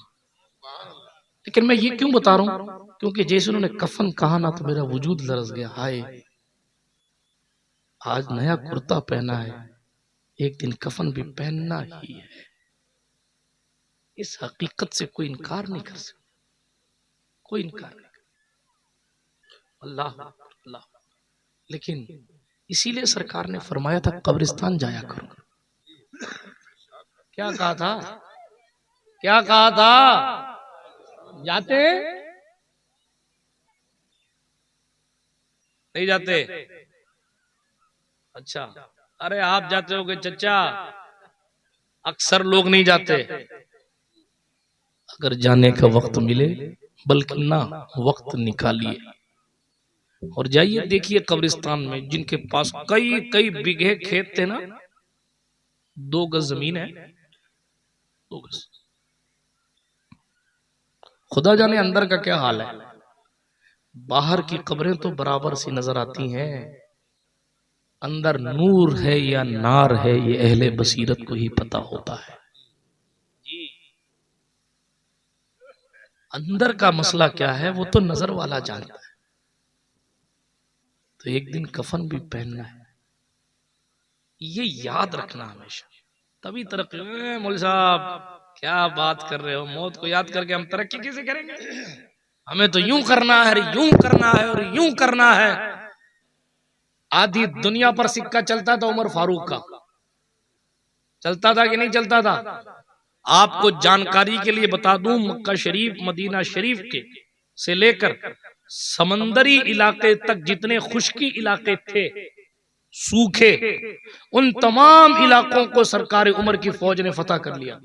लेकिन मैं ये क्यों बता रहा हूं, क्योंकि जैसे उन्होंने कफन कहा ना, तो मेरा वजूद लरस गया। हाय, आज नया कुर्ता पहना है, एक दिन कफन भी पहनना ही है। इस हकीकत से कोई इनकार नहीं कर सकता, कोई इनकार नहीं कर। अल्लाह अल्लाह। लेकिन इसीलिए सरकार ने फरमाया था कब्रिस्तान जाया करो, क्या कहा था, क्या कहा था? जाते नहीं जाते? अच्छा, अरे आप जाते होगे चचा, अक्सर लोग नहीं जाते। अगर जाने का वक्त मिले, बल्कि ना वक्त निकालिए और जाइए, देखिए कब्रिस्तान में जिनके पास कई कई बीघे खेत थे ना, 2 गज जमीन है, 2 गज, खुदा जाने अंदर का क्या हाल है। बाहर की कब्रें तो बराबर सी नजर आती हैं, अंदर नूर है या नार है ये अहले बसीरत को ही पता होता है। अंदर का मसला क्या है वो तो नजर वाला जानता है। तो एक दिन कफन भी पहनना है, ये याद रखना हमेशा, तभी तरक्की। मौलवी साहब क्या बात कर रहे हो, मौत को याद करके हम तरक्की कैसे करेंगे? हमें तो यूं करना है, यूं करना है और यूं करना है। आधी दुनिया पर सिक्का चलता था उमर फारूक का, चलता था कि नहीं चलता था? आपको जानकारी के लिए बता दूं, मक्का शरीफ मदीना शरीफ के से लेकर समंदरी इलाके तक जितने खुश्की इलाके थे, सूखे, उन तमाम इलाकों को सरकार उमर की फौज ने फतह कर लिया।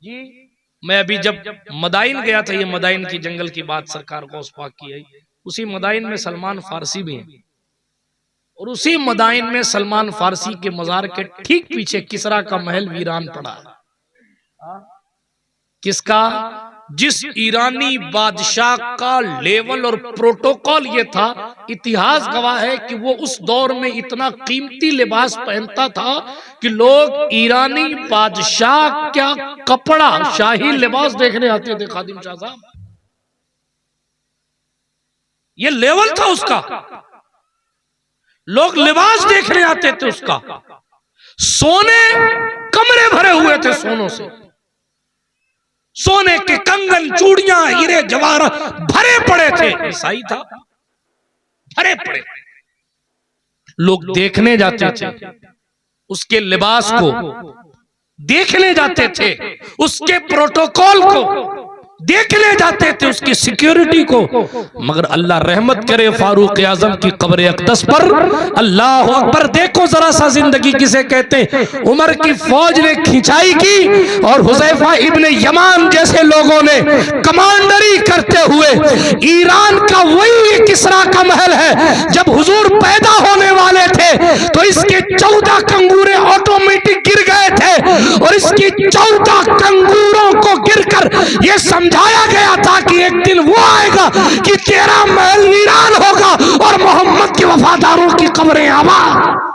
जी, मैं अभी जब मदाइन गया था, ये मदाइन की जंगल की बात सरकार को पाक की है, उसी मदाइन में सलमान फारसी भी हैं, और उसी मदाइन में सलमान फारसी के मजार के ठीक पीछे किसरा का महल वीरान पड़ा है। किसका? जिस ईरानी बादशाह का लेवल और प्रोटोकॉल ये था, इतिहास गवाह है कि वो उस दौर में इतना कीमती लिबास पहनता था कि लोग ईरानी बादशाह क्या कपड़ा, शाही लिबास देखने आते थे। खादिम शाह साहब, ये लेवल था उसका, लोग लिबास देखने आते थे उसका। सोने कमरे भरे हुए थे सोनों से, सोने के कंगन, चूड़ियां, हीरे जवाहरात भरे पड़े थे। ईसाई था, भरे पड़े। लोग देखने जाते थे, उसके लिबास को देखने जाते थे, उसके प्रोटोकॉल को देखने जाते थे, उसकी सिक्योरिटी को। मगर अल्लाह रहमत करे फारूक आजम की कब्र अक़दस पर। अल्लाह अकबर, देखो जरा सा जिंदगी किसे कहते हैं। उमर की फौज ने खिंचाई की और हुज़ैफा इब्ने यमान जैसे लोगों ने कमांडरी करते हुए, ईरान का वही किसरा का महल है, जब हुजूर पैदा होने वाले थे तो इसके 14 कंगूरे ऑटोमेटिक गिर गए थे, और इसकी 14 कंगूरों को गिरकर यह समझाया गया था कि एक दिन वो आएगा कि तेरा महल वीरान होगा और मोहम्मद के वफादारों की कब्रें आबाद।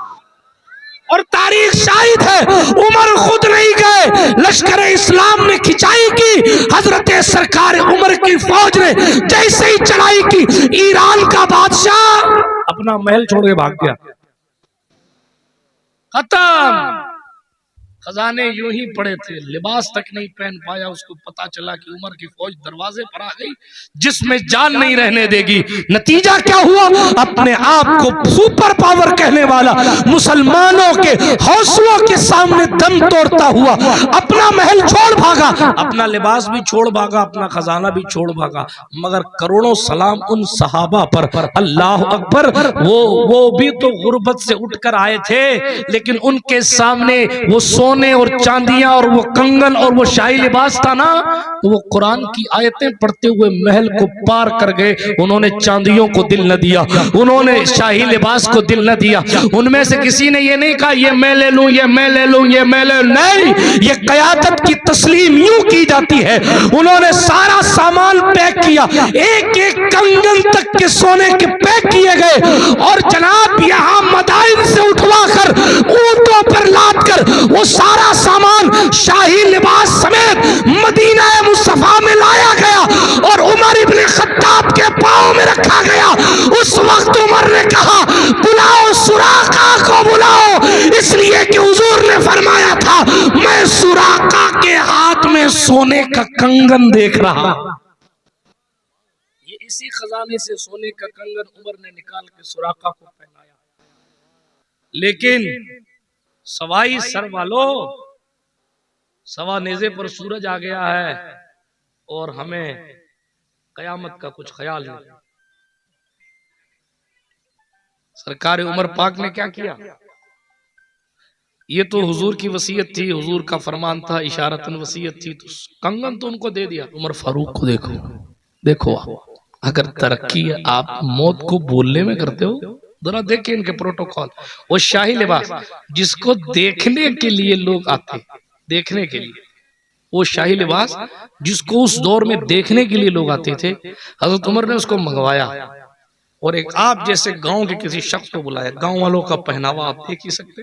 और तारीख शाहिद है, उमर खुद नहीं गए, लश्कर इस्लाम ने खिंचाई की। हजरत सरकार उमर की फौज ने जैसे ही चढ़ाई की, ईरान का बादशाह अपना महल छोड़ के भाग गया। खत्म, खजाने यूं ही पड़े थे, लिबास तक नहीं पहन पाया। उसको पता चला कि उमर की फौज दरवाजे पर आ गई, जिसमें जान नहीं रहने देगी। नतीजा क्या हुआ? अपने आप को सुपर पावर कहने वाला मुसलमानों के हौसलों के सामने दम तोड़ता हुआ अपना महल छोड़ भागा, अपना लिबास भी छोड़ भागा, अपना खजाना भी छोड़ भागा। मगर करोड़ों सलाम उन सहाबा पर, अल्लाह अकबर। वो भी तो गुर्बत से उठकर आए थे, लेकिन उनके सामने वो सोने और चांदियां और वो कंगन और वो शाही लिबास था ना, तो वो कुरान की आयतें पढ़ते हुए महल को पार कर गए। उन्होंने चांदियों को दिल न दिया, उन्होंने शाही लिबास को दिल न दिया। उनमें से किसी ने ये नहीं कहा ये मैं ले लूं, ये मैं ले लूं, ये मैं ले लूं। नहीं, ये क़यादत की तस्लीम यूं की जाती है। उन्होंने सारा सामान पैक किया, एक एक कंगन तक के सोने के पैक किए गए, और जनाब यहां मदाइन से उठवा कर ऊंटों पर लाद कर वो सारा सामान शाही लिबास समेत मदीना मुस्तफा में लाया गया और उमर इब्ने खत्ताब के पांव में रखा गया। उस वक्त उमर ने कहा बुलाओ सुराका को बुलाओ, इसलिए कि हुजूर ने फरमाया था मैं सुराका के हाथ में सोने का कंगन देख रहा। ये इसी खजाने से सोने का कंगन उमर ने निकाल के सुराका को पहनाया। लेकिन सवाई सर वालों, सवा नेज़े पर सूरज आ गया है और हमें कयामत का कुछ ख्याल नहीं। सरकार उमर पाक ने क्या किया? ये तो हुजूर की वसीयत थी, हुजूर का फरमान था, इशारतन वसीयत थी, तो कंगन तो उनको दे दिया। उमर फारूक को देखो, देखो अगर तरक्की आप मौत को बोलने में करते हो, जरा देखिए इनके प्रोटोकॉल। वो शाही लिबास जिसको देखने के लिए लोग आते, देखने के लिए, वो शाही लिबास जिसको उस दौर में देखने के लिए लोग आते थे, हजरत उमर ने उसको मंगवाया और एक आप जैसे गांव के किसी शख्स को बुलाया। गांव वालों का पहनावा आप देख ही सकते,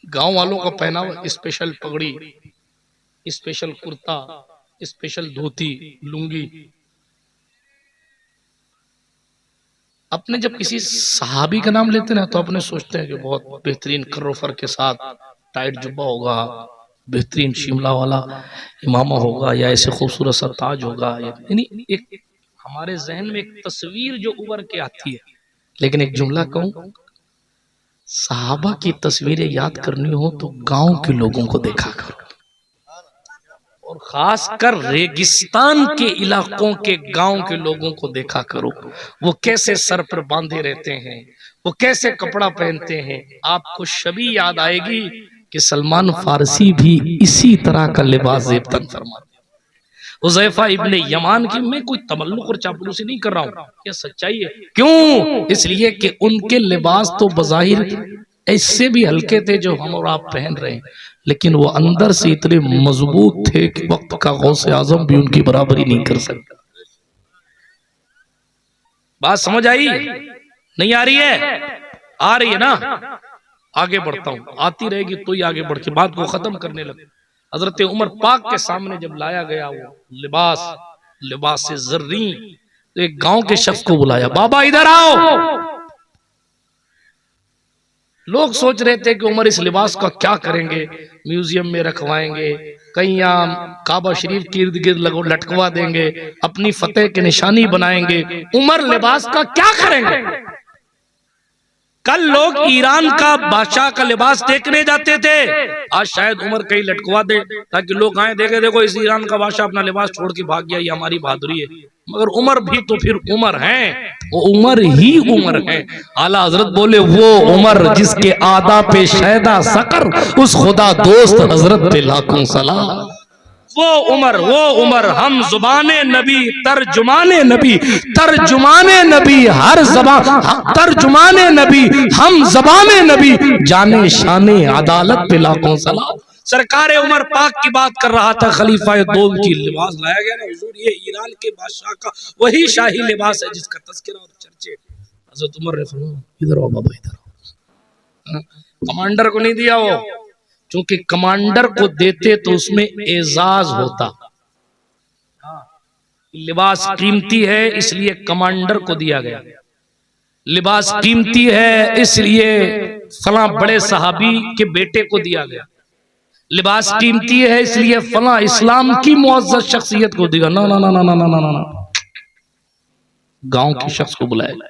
गांव वालों का पहनावा, स्पेशल पगड़ी, स्पेशल कुर्ता, स्पेशल धोती, लुंगी। अपने जब किसी सहाबी का नाम लेते ना तो अपने सोचते हैं कि बहुत बेहतरीन कर्रोफर के साथ टाइट जुब्बा होगा, बेहतरीन शिमला वाला इमामा होगा, या ऐसे खूबसूरत सा ताज होगा। यानी एक हमारे जहन में एक तस्वीर जो उभर के आती है। लेकिन एक जुमला कहूं, सहाबा की तस्वीरें याद करनी हो तो गांव के लोगों को देखा करो, और खासकर रेगिस्तान के इलाकों के गांव के लोगों को देखा करो। वो कैसे सर पर बांधे रहते हैं, वो कैसे कपड़ा पहनते हैं। आपको शबी याद आएगी कि सलमान फारसी भी इसी तरह का लिबास ज़ेबतन फरमाते। हुज़ैफा इब्ने यमान की, मैं कोई तमल्लुक और चापलूसी नहीं कर रहा हूँ, यह सच्चाई है। क्यों? इसलिए कि उनके लिबास तो बज़ाहिर ऐसे भी हल्के थे जो हम और आप पहन रहे हैं, लेकिन वो अंदर से इतने मजबूत थे कि वक्त का गौसे आजम भी उनकी बराबरी नहीं कर सकता। बात समझ आई? नहीं आ रही है? आ रही है ना? आगे बढ़ता हूं, आती रहेगी तो ही आगे बढ़ के बात को खत्म करने लगे। हजरत उमर पाक के सामने जब लाया गया वो लिबास, लिबास से ज़र्री, तो एक गांव के शख्स को बुलाया, बाबा इधर आओ। लोग सोच रहे थे कि उमर इस लिबास का क्या करेंगे, म्यूजियम में रखवाएंगे, कहीं यहाँ काबा शरीफ के इर्द गिर्द लटकवा देंगे, अपनी फतेह की निशानी बनाएंगे। उमर लिबास का क्या करेंगे? कल लोग ईरान का बादशाह का लिबास देखने जाते थे, आज शायद उमर कहीं लटकवा दे ताकि लोग आए देखे, देखो इस ईरान का बादशाह अपना लिबास छोड़ के भाग गया, ये हमारी बहादुरी है। मगर उमर भी तो फिर उमर हैं, वो उमर ही उमर हैं। आला हजरत बोले, वो उमर जिसके आदा पे शैदा सकर, उस खुदा दोस्त हजरत पे लाखों सलाम। वो उमर हम जुबाने नबी, तर्जुमाने नबी, तर्जुमाने नबी, हर जबान तर्जुमाने नबी, हम जबाने नबी, जाने शाने अदालत पे लाखों सलाम। सरकार उमर पाक की बात कर रहा था, खलीफा दोम की लिबास लाया गया ना हुजूर, ये ईरान के बादशाह का वही शाही लिबास है जिसका तज़किरा और चर्चे। हज़रत उमर ने फरमाया, इधर आओ बाबा, इधर आओ। कमांडर को नहीं दिया वो, क्योंकि कमांडर को देते तो उसमें एजाज होता। लिबास कीमती है इसलिए कमांडर को दिया गया, लिबास कीमती है इसलिए फला बड़े सहाबी के बेटे को दिया गया, लिबास कीमती है इसलिए फला इस्लाम की मुअज़्ज़ज़ शख्सियत को दिया। ना ना ना ना ना ना ना ना, गांव के शख्स को बुलाया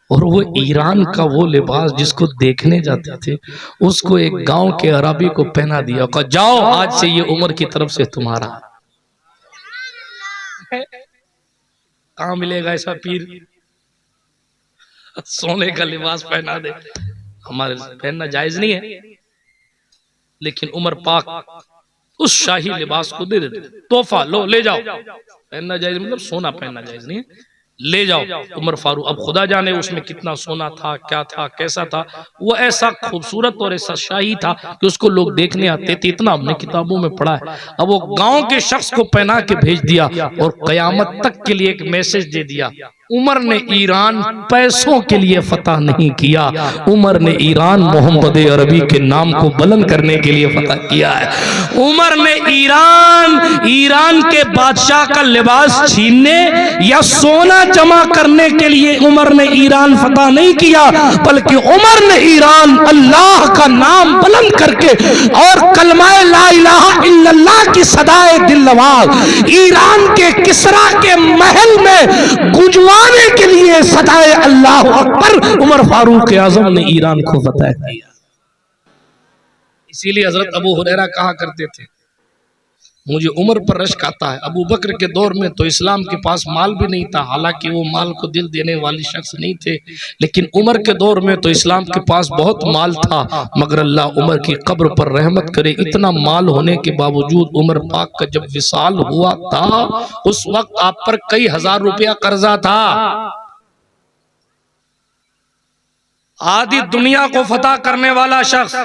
और वो ईरान का वो लिबास जिसको देखने जाते थे उसको एक गांव के अरबी को पहना दिया, कहा जाओ आज से ये उमर की तरफ से तुम्हारा। कहां मिलेगा ऐसा पीर, सोने का लिबास पहना दे। हमारे पहनना जायज नहीं है, लेकिन उमर पाक उस शाही लिबास को दे देते, तोहफा लो ले जाओ। पहनना जायज मतलब सोना पहनना जायज नहीं है, ले जाओ। उमर फारूक, अब खुदा जाने उसमें कितना सोना था, क्या था, कैसा था। वो ऐसा खूबसूरत और ऐसा शाही था कि उसको लोग देखने आते थे, इतना हमने किताबों में पढ़ा है। अब वो गांव के शख्स को पहना के भेज दिया और कयामत तक के लिए एक मैसेज दे दिया, उमर ने ईरान पैसों के लिए फतह नहीं किया, उमर ने ईरान मोहम्मद अरबी के नाम को बुलंद करने के लिए फतह किया है। उमर ने ईरान के बादशाह का लिबास छीनने या सोना जमा करने के लिए उमर ने ईरान फतह नहीं किया, बल्कि उमर ने ईरान अल्लाह का नाम बुलंद करके और कलमाए ला इलाहा इल्लल्लाह की सदाए दिलनवाज ईरान के किसरा के महल में गुंजवाने के लिए सदाए अल्लाह अकबर उमर फारूक आजम ने ईरान को फतह किया। इसीलिए हजरत अबू हुरैरा कहा करते थे, मुझे उम्र पर रश्क आता है। अबू बकर के दौर में तो इस्लाम के पास माल भी नहीं था, हालांकि वो माल को दिल देने वाली शख्स नहीं थे, लेकिन उमर के दौर में तो इस्लाम के पास बहुत माल था। मगर अल्लाह उमर की कब्र पर रहमत करे, इतना माल होने के बावजूद उमर पाक का जब विसाल हुआ था, उस वक्त आप पर कई हजार रुपया कर्जा था। आधी दुनिया को फतह करने वाला शख्स,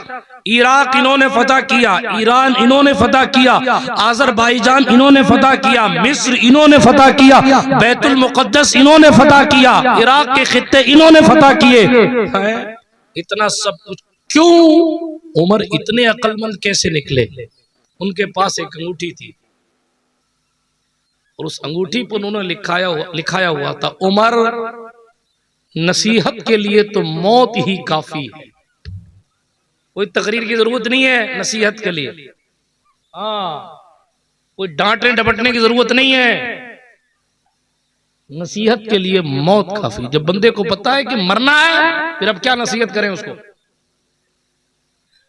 इराक इन्होंने फतह किया, ईरान इन्होंने फतह किया, आज़रबाईजान इन्होंने फतह किया, मिस्र इन्होंने फतह किया, बैतुल मुक़द्दस इन्होंने फतह किया, इराक के खित्ते इन्होंने फतह किए। इतना सब कुछ क्यों? उमर इतने अक्लमंद कैसे निकले? उनके पास एक अंगूठी थी और उस अंगूठी पर उन्होंने लिखाया हुआ था, उमर नसीहत के लिए तो मौत ही काफी है। कोई तकरीर की जरूरत नहीं है नसीहत के लिए, कोई डांटने डपटने की जरूरत नहीं है, नसीहत के लिए मौत काफी। जब बंदे को पता है कि मरना है, फिर अब क्या नसीहत करें उसको?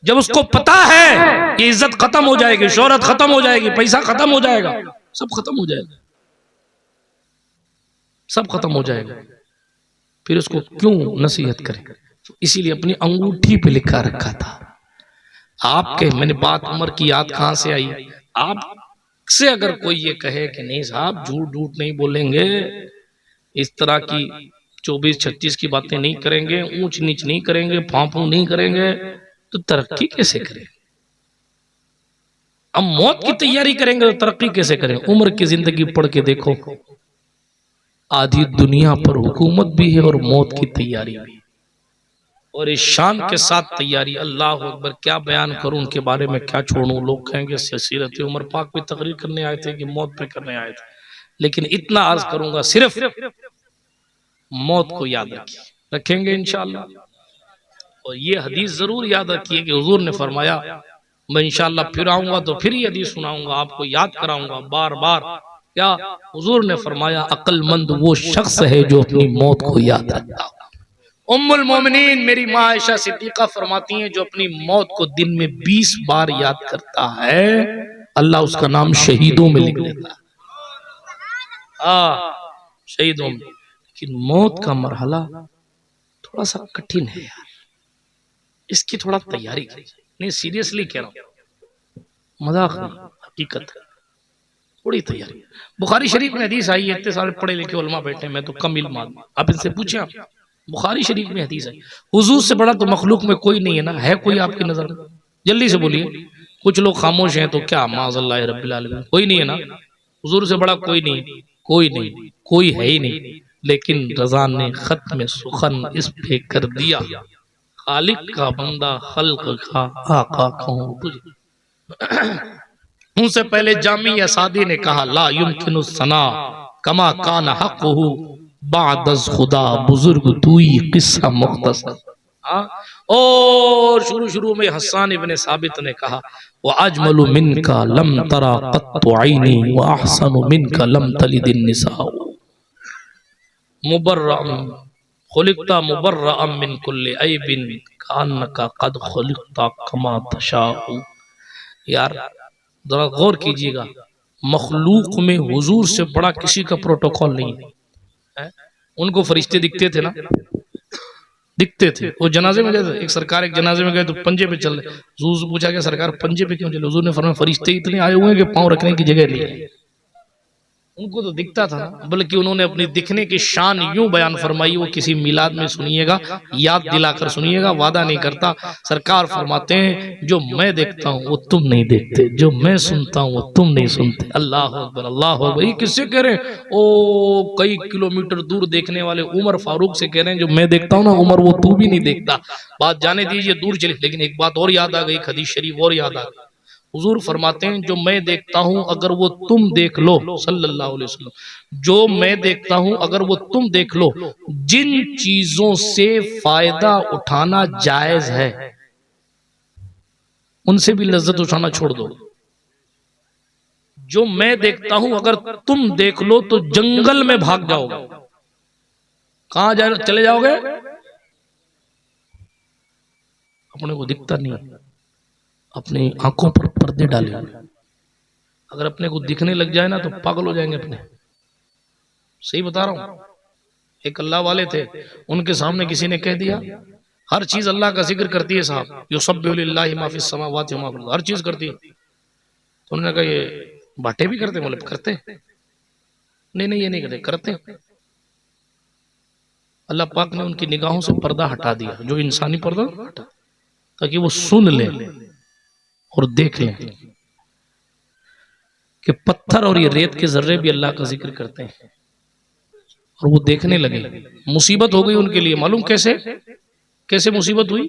जब उसको पता है कि इज्जत खत्म हो जाएगी, शोहरत खत्म हो जाएगी, पैसा खत्म हो जाएगा, सब खत्म हो जाएगा, सब खत्म हो जाएगा, फिर उसको क्यों नसीहत करें? तो इसीलिए अपनी अंगूठी पे लिखा रखा था। आपके, मैंने बात उमर की याद कहां से आई? आपसे अगर कोई ये कहे कि नहीं साहब झूठ झूठ नहीं बोलेंगे, इस तरह की 24-26 की बातें नहीं करेंगे, ऊंच नीच नहीं करेंगे, फांफू नहीं करेंगे, तो तरक्की कैसे करें? अब मौत की तैयारी करेंगे तो तरक्की कैसे करें? उमर की जिंदगी पढ़ के देखो, आधी दुनिया पर हुकूमत भी है और मौत की तैयारी भी, और इस शान के साथ तैयारी। अल्लाह अकबर, क्या बयान करूं उनके बारे में, क्या छोड़ूं? लोग कहेंगे सीरत उमर पाक पे तकरीर करने आए थे कि मौत पे करने आए थे, लेकिन इतना अर्ज करूंगा, सिर्फ मौत को याद रखेंगे इंशाअल्लाह। और ये हदीस जरूर याद रखिए कि हुजूर ने फरमाया, मैं इंशाअल्लाह फिर आऊंगा तो फिर ये हदीस सुनाऊंगा, आपको याद कराऊंगा बार बार। क्या हुजूर ने फरमाया, अक्लमंद वो शख्स है जो अपनी मौत को याद रखता है। उम्मुल मोमिनीन मेरी माँ आयशा सिद्दीका फरमाती हैं, जो अपनी मौत को दिन में 20 बार याद करता है, अल्लाह उसका नाम शहीदों में लिख लेता है। शहीदों में। लेकिन मौत का मरहला थोड़ा सा कठिन है यार, इसकी थोड़ा तैयारी करें। नहीं, सीरियसली कह रहा हूं, मजाक नहीं, हकीकत है, थोड़ी तैयारी। बुखारी शरीफ में हदीस आई है, इतने सारे पढ़े लिखे उलमा बैठे, मैं तो कम इल्म आदमी, आप इनसे पूछें। आप बुखारी शरीफ में हदीस आई, हुजूर से बड़ा तो मखलूक में कोई नहीं है ना, है कोई आपकी नजर में? जल्दी से बोलिए। कुछ लोग खामोश हैं तो क्या, माज़अल्लाह रब्बिल आलमीन, कोई नहीं है ना, हुजूर से बड़ा कोई नहीं, कोई नहीं, कोई है ही नहीं। लेकिन रज़ा ने खत में सुखन इस पे कर दिया, खालिक का बंदा खल्क का आका कहूं तुझे। उनसे पहले जामी असादी ने कहा, ला युमकिनु सना कमा कान हक़्क़ुहु बादज़ खुदा, बुजुर्ग तूई किस्सा मुख्तसर। और शुरू में हसन इब्ने साबित ने कहा, व अजमलु मिनका लम तरा क़त्तु ऐनी व अहसनु मिनका लम तलिदिन निसाउ, मुबर्रअन खुलिक़ता मुबर्रअन मिन कुल्लि ऐबिन कान्नका क़द खुलिक़ता कमा तशाउ। यार जरा गौर कीजिएगा, मखलूक में हुजूर से बड़ा किसी का प्रोटोकॉल नहीं है। उनको फरिश्ते दिखते थे ना, दिखते थे। वो जनाजे में गए, एक सरकार एक जनाजे में गए तो पंजे पे चल रहे। हुजूर से पूछा, क्या सरकार पंजे पे क्यों चले? हुजूर ने फरमाया, फरिश्ते इतने आए हुए हैं कि पांव रखने की जगह नहीं है। उनको तो दिखता था, बल्कि उन्होंने अपनी दिखने की शान यूं बयान फरमाई, वो किसी मिलाद में सुनिएगा, याद दिलाकर सुनिएगा, वादा नहीं करता। सरकार फरमाते हैं, जो मैं देखता हूं वो तुम नहीं देखते, जो मैं सुनता हूं वो तुम नहीं सुनते। अल्लाह अकबर, अल्लाह अकबर। ये किससे कह रहे हैं? ओ कई किलोमीटर दूर देखने वाले उमर फारूक से कह रहे हैं, जो मैं देखता हूं ना उमर, वो तू भी नहीं देखता। बात जाने दीजिए, दूर चले। लेकिन एक बात और याद आ गई, हदीस शरीफ और याद आ गई। हुजूर फरमाते हैं, जो मैं देखता हूं अगर वो तुम देख लो, सल्लल्लाहु अलैहि वसल्लम, जो मैं देखता हूं अगर वो तुम देख लो, जिन चीजों से फायदा उठाना जायज है उनसे भी लज्जत उठाना छोड़ दो। जो मैं देखता हूं अगर तुम देख लो तो जंगल में भाग जाओगे। कहां चले जाओगे? अपने को दिखता नहीं, अपनी आंखों पर पर्दे डाले। अगर अपने को दिखने लग जाए ना तो पागल हो जाएंगे अपने। सही बता रहा हूं। एक अल्लाह वाले थे, उनके सामने किसी ने कह दिया हर चीज अल्लाह का जिक्र करती है साहब, युसब्बिहु लिल्लाहि मा फिस समावाति व मा फिल अर्द, हर चीज करती है। तो उन्होंने कहा ये बाटे भी करते? बोले करते। नहीं ये नहीं करते, करते। अल्लाह पाक ने उनकी निगाहों से पर्दा हटा दिया, जो इंसानी पर्दा हटा, ताकि वो सुन ले और देख लें कि पत्थर और ये रेत के जर्रे भी अल्लाह का जिक्र करते हैं। और वो देखने लगे। मुसीबत हो गई उनके लिए। मालूम कैसे मुसीबत हुई?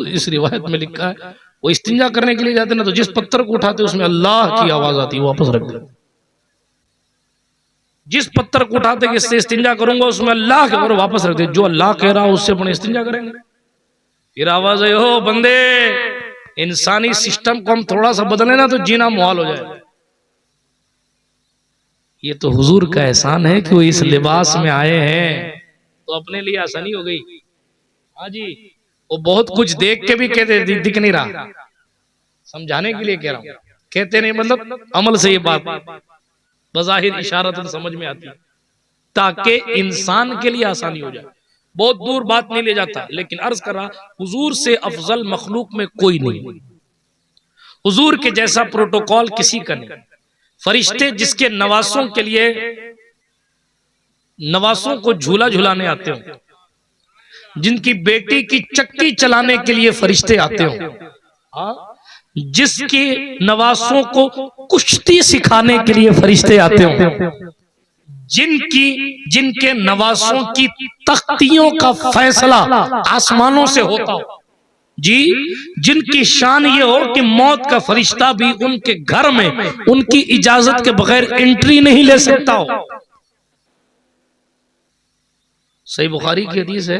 इस रिवायत में लिखा है, वो इस्तिंजा करने के लिए जाते ना, तो जिस पत्थर को उठाते उसमें अल्लाह की आवाज आती, वापस रख दे। जिस पत्थर को उठाते कि इससे इस्तिंजा करूंगा, उसमें अल्लाह के, और वापस रख दे। जो अल्लाह कह रहा है उससे अपने इस्तिंजा करेंगे। फिर आवाज है, हो बंदे, इंसानी सिस्टम को हम थोड़ा सा बदले ना तो जीना मुहाल हो जाए। ये तो हुजूर का एहसान है कि वो इस लिबास में आए हैं, तो अपने लिए आसानी हो गई। हाँ जी, वो बहुत कुछ देख के भी कहते दिख नहीं रहा, समझाने के लिए कह रहा हूं। कहते नहीं मतलब अमल से ये बात बज़ाहिर इशारतन समझ में आती है, ताकि इंसान के लिए आसानी हो जाए। बहुत दूर बात नहीं ले जाता, लेकिन अर्ज कर रहा, हुजूर से अफजल मखलूक में कोई नहीं। हुजूर के जैसा प्रोटोकॉल किसी का नहीं। फरिश्ते जिसके नवासों के लिए, नवासों को झूला झुलाने आते हो, जिनकी बेटी की चक्की चलाने के लिए फरिश्ते आते हो, जिसकी नवासों को कुश्ती सिखाने के लिए फरिश्ते आते हो, जिनके नवासों की तख्तियों का फैसला आसमानों से होता हो जी, जिनकी शान ये हो कि मौत का फरिश्ता भी उनके घर में उनकी इजाजत के बगैर एंट्री नहीं ले सकता हो। सही बुखारी की हदीस है,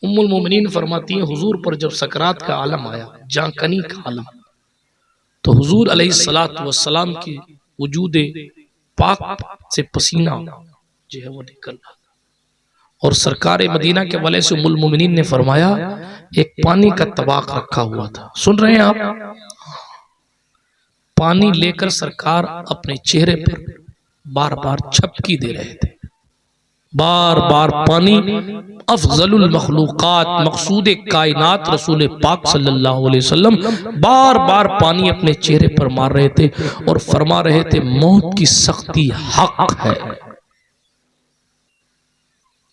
उम्मुल मोमिनीन फरमाती हैं, हुजूर पर जब सकरात का आलम आया, जांकनी का आलम, तो हुजूर अलैहिस्सलातु वस्सलाम की वजूदे पाक से पसीना जो है वो निकल रहा। और सरकार मदीना के वाले से उम्मुल मोमिनीन ने फरमाया, एक पानी का तबाक रखा हुआ था, सुन रहे हैं आप? पानी लेकर सरकार अपने चेहरे पर बार बार छपकी दे रहे थे, बार बार पानी। अफजलुल मखलूकात, मकसूद कायनात रसूल पाक सल्लल्लाहु अलैहि वसल्लम बार बार पानी अपने चेहरे पर मार रहे थे और फरमा रहे थे, मौत की सख्ती हक है।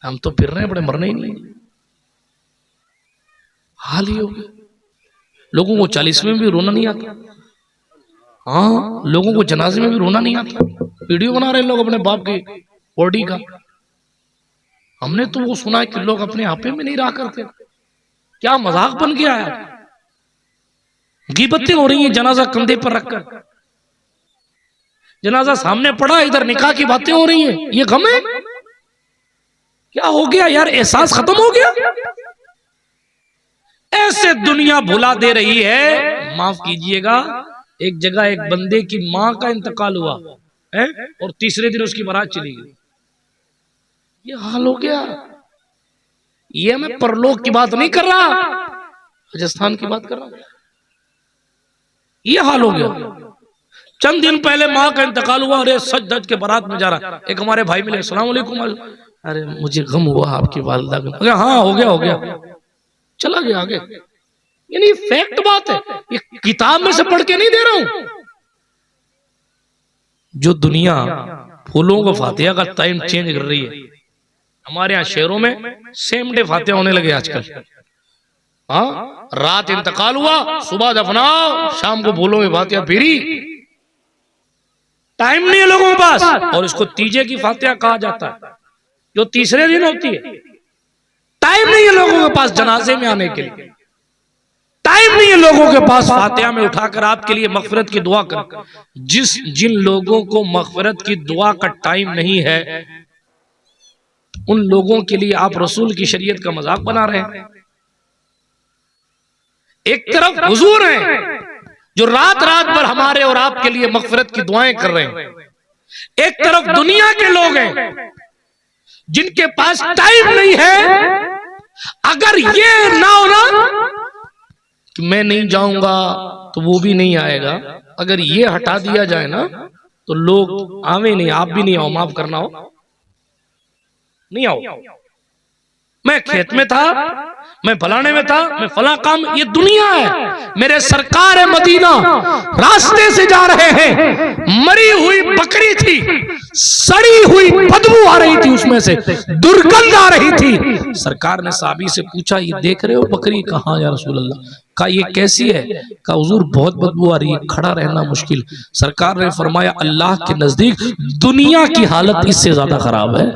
हम तो फिर रहे हैं, बड़े मरने ही नहीं। हाल ही हो गया। लोगों को 40वें में भी रोना नहीं आता। हाँ, लोगों को जनाजे में भी रोना नहीं आता। वीडियो बना रहे हैं लोग अपने बाप के बॉडी का। हमने तो वो सुना है कि लोग अपने आपे में नहीं रहा करते। क्या मजाक बन गया है। गीबतें हो रही हैं जनाजा कंधे पर रखकर, जनाजा सामने पड़ा, इधर निकाह की बातें हो रही हैं। ये गम है? क्या हो गया यार, एहसास खत्म हो गया? ऐसे दुनिया भुला दे रही है। माफ कीजिएगा, एक जगह एक बंदे की मां का इंतकाल हुआ है और तीसरे दिन उसकी बारात चली गई। ये हाल हो गया। ये मैं परलोक की बात नहीं कर रहा, राजस्थान की बात कर रहा हूं। ये हाल हो गया। चंद दिन पहले मां का इंतकाल हुआ, अरे सज धज के बारात में जा रहा। एक हमारे भाई मिले, अस्सलाम वालेकुम। अरे मुझे गम हुआ आपकी वालिदा का। हाँ हो गया, चला गया आगे। ये नहीं, फैक्ट बात है, ये किताब में से पढ़ के नहीं दे रहा हूं। जो दुनिया फूलों को फातिहा का टाइम चेंज कर रही है, हमारे यहाँ शहरों में सेम डे फातिहा होने लगे आजकल। हाँ, रात इंतकाल हुआ, सुबह दफनाओ, शाम को फूलों में फातिहा फिरी। टाइम नहीं है लोगों के पास। और इसको तीजे की फातिहा कहा जाता है, जो तीसरे दिन होती है। टाइम नहीं है लोगों के पास जनाजे में आने के लिए। टाइम नहीं है लोगों के पास फातिहा में उठाकर आपके लिए मगफिरत की दुआ कर। जिन लोगों को मगफिरत की दुआ का टाइम नहीं है, उन लोगों के लिए आप रसूल की शरीयत का मजाक बना रहे हैं। एक तरफ हुजूर हैं जो रात रात भर हमारे और आपके लिए मगफिरत की दुआएं कर रहे हैं, एक तरफ दुनिया के लोग हैं जिनके पास टाइम नहीं है। अगर ये ना हो ना कि मैं नहीं जाऊंगा, तो वो भी नहीं आएगा। अगर ये हटा दिया जाए ना तो लोग आवे नहीं, आप भी नहीं आओ, माफ करना हो, नहीं आओ। मैं खेत में था, मैं फलाने में था, मैं फला काम, ये दुनिया है। मेरे सरकार है मदीना, रास्ते से जा रहे हैं, मरी हुई बकरी थी, सड़ी हुई बदबू आ रही थी, उसमें से दुर्गंध आ रही थी। सरकार ने साहबी से पूछा, ये देख रहे हो बकरी? कहाँ या रसूल अल्लाह? कहा ये कैसी है? कहा हुजूर बहुत बदबू आ रही है, खड़ा रहना मुश्किल। सरकार ने फरमाया अल्लाह के नजदीक दुनिया की हालत इससे ज्यादा खराब है।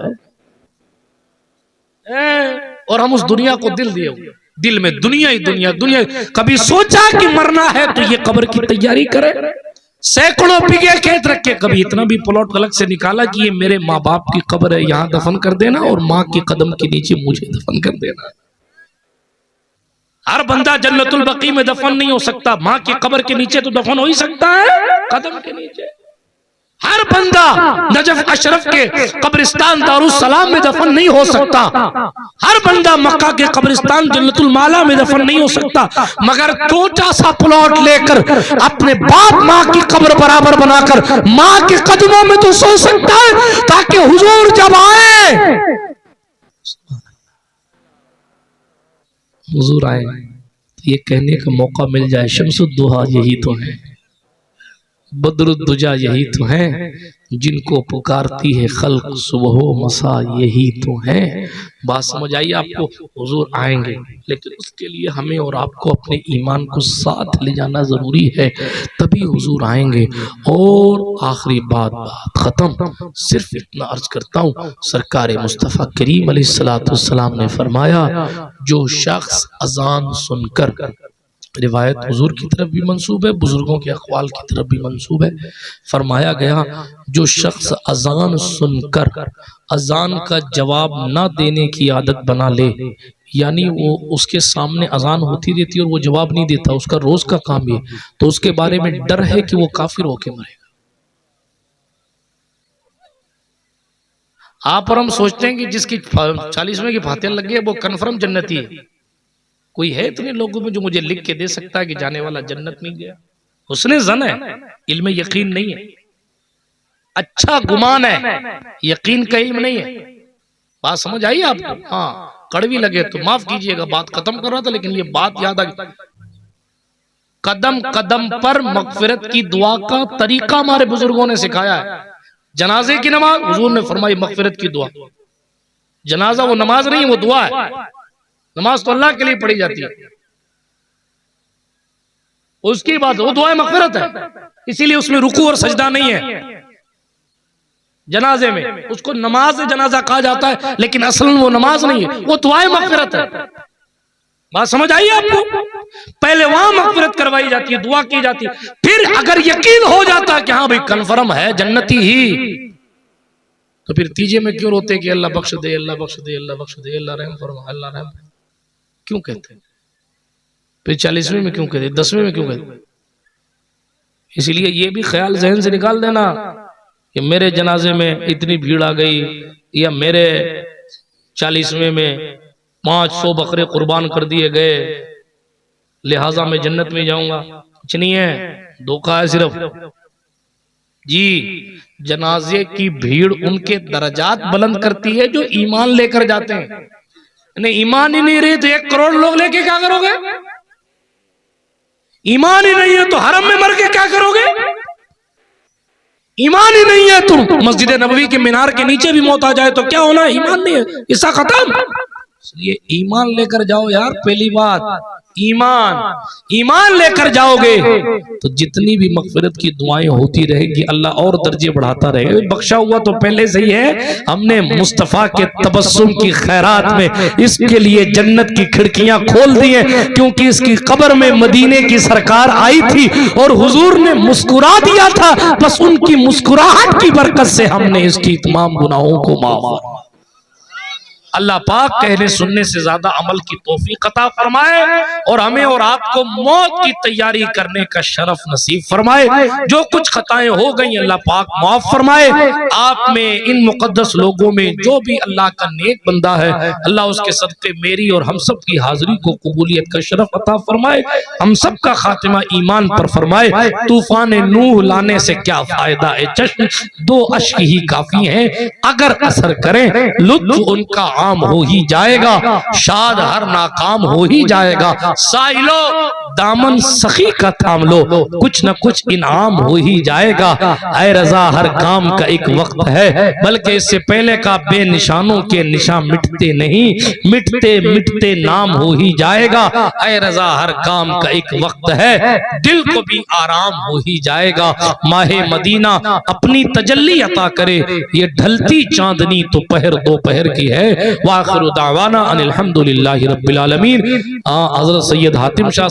और हम उस दुनिया को दिल दिए हुए, दिल में दुनिया ही दुनिया, दुनिया। कभी सोचा कि मरना है तो ये कब्र की तैयारी करे, सैकड़ों बीघे खेत रखे, कभी इतना भी प्लॉट अलग से निकाला कि ये मेरे माँ बाप की कब्र है, यहां दफन कर देना और माँ के कदम के नीचे मुझे दफन कर देना। हर बंदा जन्नतुल बकी में दफन नहीं हो सकता, माँ की कब्र के नीचे तो दफन हो ही सकता है, कदम के नीचे। हर बंदा नजफ अशरफ के कब्रिस्तान दारुस्सलाम में दफन नहीं हो सकता। हर बंदा मक्का के कब्रिस्तान जन्नतुल माला में दफन नहीं हो सकता। मगर छोटा सा प्लॉट लेकर अपने बाप माँ की कब्र बराबर बनाकर माँ के कदमों में तो सो सकता है, ताकि हुजूर जब आए, हुजूर आए तो ये कहने का मौका मिल जाए, शम्सुद्दुहा यही तो है, बदरुद्दुजा यही तो है, जिनको पुकारती है खल्क सुबह मसा यही तो है। बात समझ आई आपको? हुजूर आएंगे, लेकिन उसके लिए हमें और आपको अपने ईमान को साथ ले जाना जरूरी है, तभी हुजूर आएंगे। और आखिरी बात खत्म, सिर्फ इतना अर्ज करता हूँ, सरकार मुस्तफ़ा करीम अलैहिस्सलाम ने फरमाया, जो शख्स अजान सुनकर, रिवायत हुजूर की तरफ भी मंसूब है, बुजुर्गों के अक़वाल की तरफ भी मंसूब है, फरमाया गया जो शख्स अजान सुनकर अजान का जवाब ना देने की आदत बना ले, यानी वो उसके सामने अजान होती रहती है और वो जवाब नहीं देता, उसका रोज का काम है, तो उसके बारे में डर है कि वो काफिर होके मरेगा। आप और हम सोचते हैं कि जिसकी 40वें की फातिहा लग गई है वो कन्फर्म जन्नती है। कोई है इतने लोगों में जो मुझे लिख के दे सकता है कि जाने वाला जन्नत में गया? उसने जन है, इल्म यकीन नहीं है, अच्छा गुमान है, यकीन का इल्म नहीं है। बात समझ आई आपको? हाँ, कड़वी लगे तो माफ कीजिएगा, बात खत्म कर रहा था लेकिन ये बात याद आ गई। कदम कदम पर मगफिरत की दुआ का तरीका हमारे बुजुर्गों ने सिखाया है। जनाजे की नमाज हुजूर ने फरमाई मगफिरत की दुआ। जनाजा वो नमाज नहीं, वो दुआ है। नमाज तो अल्लाह के लिए पढ़ी जाती है, उसकी बात वो दुआ मगफिरत है, इसीलिए उसमें रुकू और सजदा नहीं है। जनाजे में उसको नमाज जनाजा कहा जाता है, लेकिन असल वो नमाज नहीं है, वो दुआ मगफिरत है। बात समझ आई आपको? पहले वहां मगफिरत करवाई जाती है, दुआ की जाती है, फिर अगर यकीन हो जाता है कि हाँ भाई कन्फर्म है जन्नती ही, तो फिर तीजे में क्यों रोते कि अल्लाह बख्श दे, अल्लाह बख्श दे, अल्लाह बख्श दे, अल्लाह रहम फरमा, अल्लाह रहम, क्यों कहते? फिर 40वें में क्यों कहते, 10वें में क्यों कहते? इसलिए ये भी ख्याल जहन से निकाल देना कि मेरे जनाजे में इतनी भीड़ आ गई, या मेरे 40वें में 500 बकरे कुर्बान कर दिए गए, लिहाजा मैं जन्नत में जाऊंगा। कुछ नहीं है, धोखा है सिर्फ। जी, जनाजे की भीड़ उनके दर्जात बुलंद करती है जो ईमान लेकर जाते हैं। नहीं, ईमान ही नहीं रही तो 1 करोड़ लोग लेके क्या करोगे? ईमान ही नहीं है तो हरम में मर के क्या करोगे? ईमान ही नहीं है तो मस्जिद नबवी के मीनार के नीचे भी मौत आ जाए तो क्या होना? ईमान नहीं है, इसका खत्म। इसलिए ईमान लेकर जाओ यार। पहली बात ईमान लेकर जाओगे तो जितनी भी मगफिरत की दुआएं होती रहेगी, अल्लाह और दर्जे बढ़ाता रहेगा। बख्शा हुआ तो पहले से ही है, हमने मुस्तफ़ा के तबस्सुम की खैरात में इसके लिए जन्नत की खिड़कियां खोल दी हैं, क्योंकि इसकी कब्र में मदीने की सरकार आई थी और हुजूर ने मुस्कुरा दिया था। बस उनकी मुस्कुराहट की बरकत से हमने इसकी तमाम गुनाहों को माफ। अल्लाह पाक कहने सुनने से ज्यादा अमल की तौफीक अता फरमाए और हमें और आपको मौत की तैयारी करने का शरफ नसीब फरमाए। जो कुछ खताएं हो गई अल्लाह पाक माफ फरमाए। आप में इन मुकद्दस लोगों में जो भी अल्लाह का नेक बंदा है अल्लाह उसके सदके मेरी और हम सब की हाजिरी को कबूलियत का शरफ अता फरमाए। हम सब का खातिमा ईमान पर फरमाए। तूफान नूह लाने से क्या फायदा है चश्म, दो अश्क ही काफी हैं अगर असर करें, लुत्फ उनका आम हो ही जाएगा, शाद हर नाकाम हो ही जाएगा। साइलो दामन सखी का थाम लो, कुछ न कुछ इनाम हो ही जाएगा। ऐ रजा हर काम का एक वक्त है, बल्कि इससे पहले का बेनिशानों के निशान मिटते नहीं, मिटते मिटते नाम हो ही जाएगा। ऐ रजा हर काम का एक वक्त है, दिल को भी आराम हो ही जाएगा। माहे मदीना अपनी तजल्ली अता करे, ये ढलती चांदनी तो पहर दोपहर की है। वाखिरु दावाना अनिल हम्दुलिल्लाहि रब्बिल आलमीन। हज़रत सैयद हातिम शाह